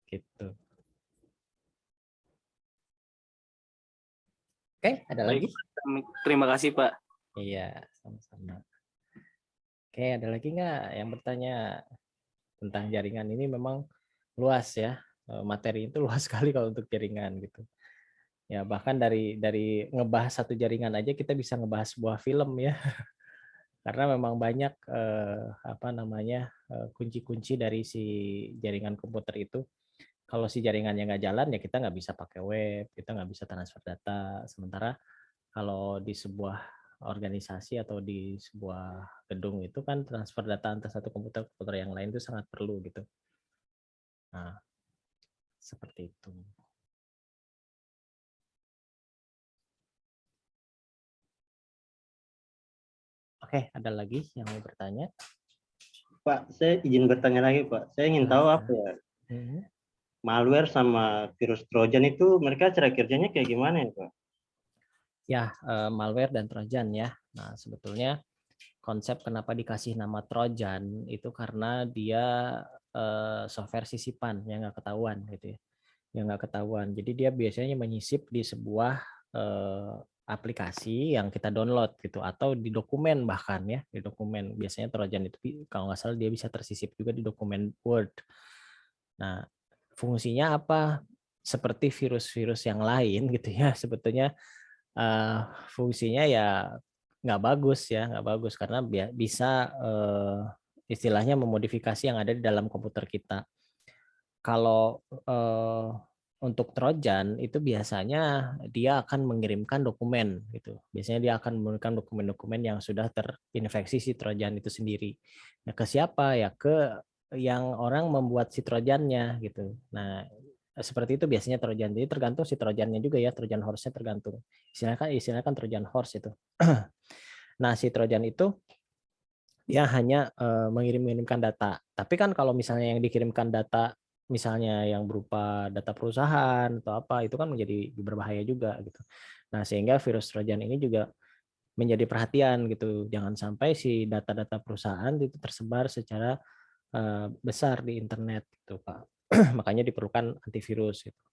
Gitu. Oke, ada lagi? Terima kasih Pak. Iya, sama-sama. Oke, ada lagi nggak yang bertanya tentang jaringan ini? Memang luas ya, materi itu luas sekali kalau untuk jaringan gitu. Ya bahkan dari ngebahas satu jaringan aja kita bisa ngebahas sebuah film ya. Karena memang banyak kunci-kunci dari si jaringan komputer itu. Kalau si jaringannya nggak jalan ya kita nggak bisa pakai web, kita nggak bisa transfer data. Sementara kalau di sebuah organisasi atau di sebuah gedung itu kan transfer data antar satu komputer ke komputer yang lain itu sangat perlu gitu. Nah, seperti itu. Oke, ada lagi yang mau bertanya? Pak, saya izin bertanya lagi, Pak. Saya ingin tahu apa ya, malware sama virus Trojan itu mereka cara kerjanya kayak gimana ya, Pak? Ya, malware dan Trojan ya. Nah, sebetulnya konsep kenapa dikasih nama Trojan itu karena dia software sisipan yang nggak ketahuan gitu ya. Yang nggak ketahuan. Jadi dia biasanya menyisip di sebuah aplikasi yang kita download gitu atau di dokumen bahkan ya, di dokumen. Biasanya Trojan itu kalau nggak salah dia bisa tersisip juga di dokumen Word. Nah, fungsinya apa? Seperti virus-virus yang lain gitu ya. Sebetulnya fungsinya ya nggak bagus ya, nggak bagus karena bisa istilahnya memodifikasi yang ada di dalam komputer kita. Kalau untuk Trojan itu biasanya dia akan mengirimkan dokumen gitu. Biasanya dia akan mengirimkan dokumen-dokumen yang sudah terinfeksi si Trojan itu sendiri. Nah, ke siapa ya? Ke yang orang membuat si Trojannya gitu. Nah, seperti itu biasanya Trojan. Jadi tergantung si Trojannya juga ya, Trojan horse-nya tergantung. Istilahnya kan Trojan horse itu. Nah, si Trojan itu dia hanya mengirimkan data. Tapi kan kalau misalnya yang dikirimkan data misalnya yang berupa data perusahaan atau apa itu kan menjadi berbahaya juga gitu. Nah, sehingga virus Trojan ini juga menjadi perhatian gitu. Jangan sampai si data-data perusahaan itu tersebar secara besar di internet gitu, Pak. Makanya diperlukan antivirus gitu.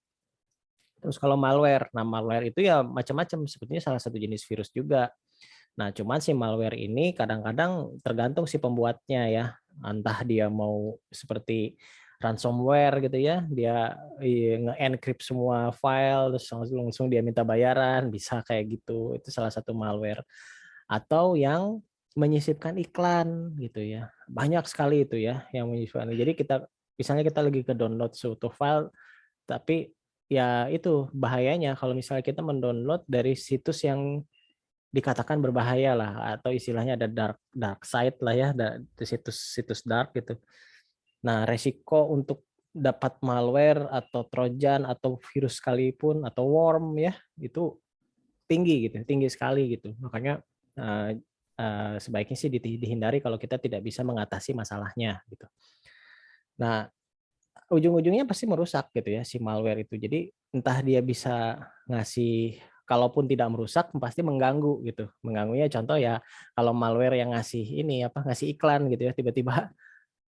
Terus kalau malware, nah malware itu ya macam-macam, sebetulnya salah satu jenis virus juga. Nah, cuman si malware ini kadang-kadang tergantung si pembuatnya ya. Entah dia mau seperti ransomware gitu ya, dia nge-encrypt semua file terus langsung dia minta bayaran, bisa kayak gitu. Itu salah satu malware. Atau yang menyisipkan iklan gitu ya. Banyak sekali itu ya yang menyisipkan. Jadi misalnya kita lagi ke download suatu file tapi ya itu bahayanya kalau misalnya kita mendownload dari situs yang dikatakan berbahaya lah atau istilahnya ada dark side lah ya, situs dark gitu. Nah, resiko untuk dapat malware atau trojan atau virus sekalipun atau worm ya itu tinggi sekali gitu. Makanya sebaiknya sih dihindari kalau kita tidak bisa mengatasi masalahnya gitu. Nah, ujung-ujungnya pasti merusak gitu ya si malware itu. Jadi entah dia bisa ngasih, kalaupun tidak merusak pasti mengganggu gitu. Mengganggunya contoh ya kalau malware yang ngasih iklan gitu ya, tiba-tiba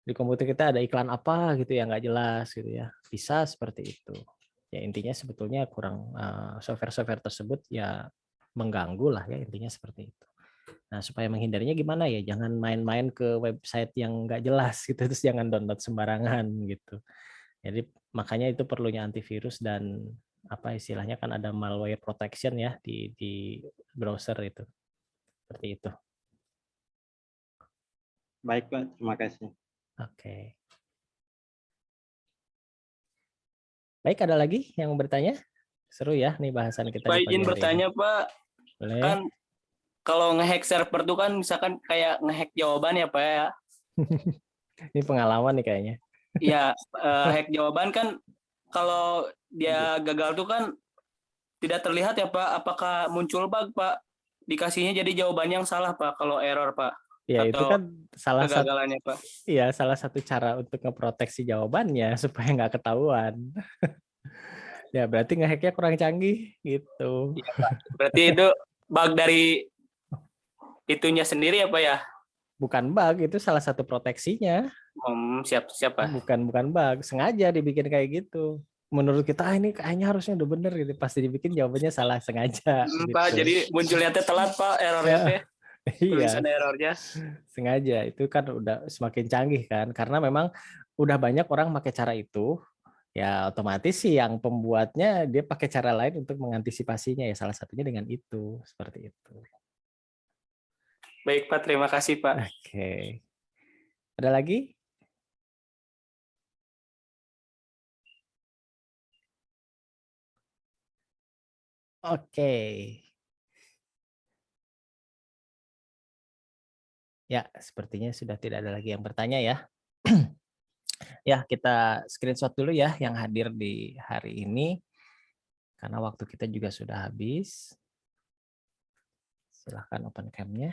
di komputer kita ada iklan apa gitu ya nggak jelas gitu ya. Bisa seperti itu. Ya intinya sebetulnya kurang software-software tersebut ya mengganggu lah ya, intinya seperti itu. Nah, supaya menghindarinya gimana ya? Jangan main-main ke website yang nggak jelas gitu, terus jangan download sembarangan gitu. Jadi makanya itu perlunya antivirus dan apa istilahnya kan ada malware protection ya di browser itu. Seperti itu. Baik, Pak. Terima kasih. Oke. Baik, ada lagi yang bertanya? Seru ya nih bahasan kita Pak di pagi izin hari bertanya, ini. Pak. Boleh. Kan kalau ngehack server tuh kan misalkan kayak ngehack jawaban ya, Pak ya. Ini pengalaman nih kayaknya. Iya, hack jawaban kan kalau dia gagal tuh kan tidak terlihat ya, Pak. Apakah muncul bug, Pak? Dikasihnya jadi jawabannya yang salah, Pak, kalau error, Pak. Ya itu Atau kan kegagalannya, Pak. salah satu cara untuk ngeproteksi jawabannya supaya nggak ketahuan. Ya berarti ngehacknya kurang canggih gitu. Iya, Pak. Berarti itu bug dari itunya sendiri ya, Pak ya? Bukan bug, itu salah satu proteksinya. Siap, Pak. Bukan bug, sengaja dibikin kayak gitu. Menurut kita ini kayaknya harusnya udah bener gitu, pasti dibikin jawabannya salah sengaja. Gitu. Pak, jadi munculnya telat, Pak, errornya teh. Iya, Tulisan errornya. sengaja. Itu kan udah semakin canggih kan, karena memang udah banyak orang pakai cara itu. Ya otomatis sih yang pembuatnya dia pakai cara lain untuk mengantisipasinya ya, salah satunya dengan itu, seperti itu. Baik Pak, terima kasih Pak. Oke. Ada lagi? Oke. Ya, sepertinya sudah tidak ada lagi yang bertanya ya. Ya, kita screenshot dulu ya yang hadir di hari ini. Karena waktu kita juga sudah habis. Silahkan open cam-nya.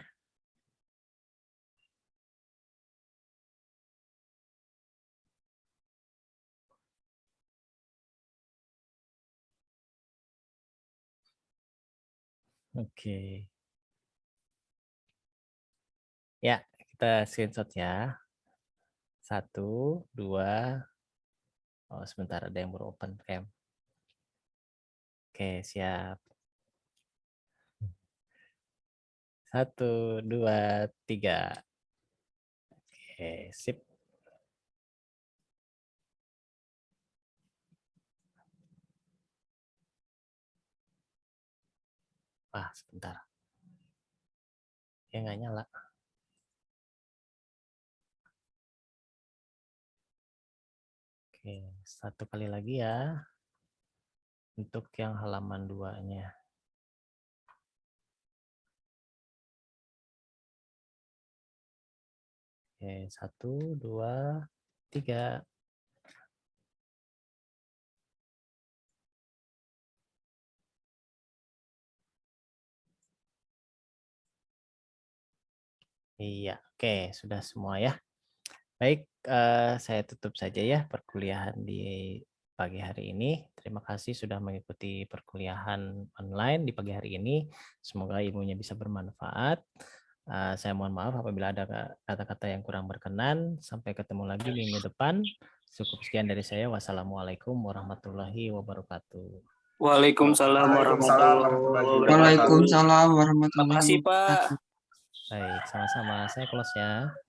Oke. Ya, kita screenshot ya. 1, 2. Oh, sebentar ada yang baru open cam. Oke, siap. 1, 2, 3. Oke, sip. Wah, sebentar. Ya nggak nyala. Oke, 1 kali lagi ya. Untuk yang halaman 2-nya. Oke, 1, 2, 3. Iya, oke, sudah semua ya. Baik, saya tutup saja ya perkuliahan di pagi hari ini. Terima kasih sudah mengikuti perkuliahan online di pagi hari ini. Semoga ilmunya bisa bermanfaat. Saya mohon maaf apabila ada kata-kata yang kurang berkenan. Sampai ketemu lagi minggu depan. Cukup sekian dari saya. Wassalamualaikum warahmatullahi wabarakatuh. Waalaikumsalam warahmatullahi wabarakatuh. Waalaikumsalam Terima warahmatullahi kasih Pak. wabarakatuh. Baik, sama-sama. Saya close ya.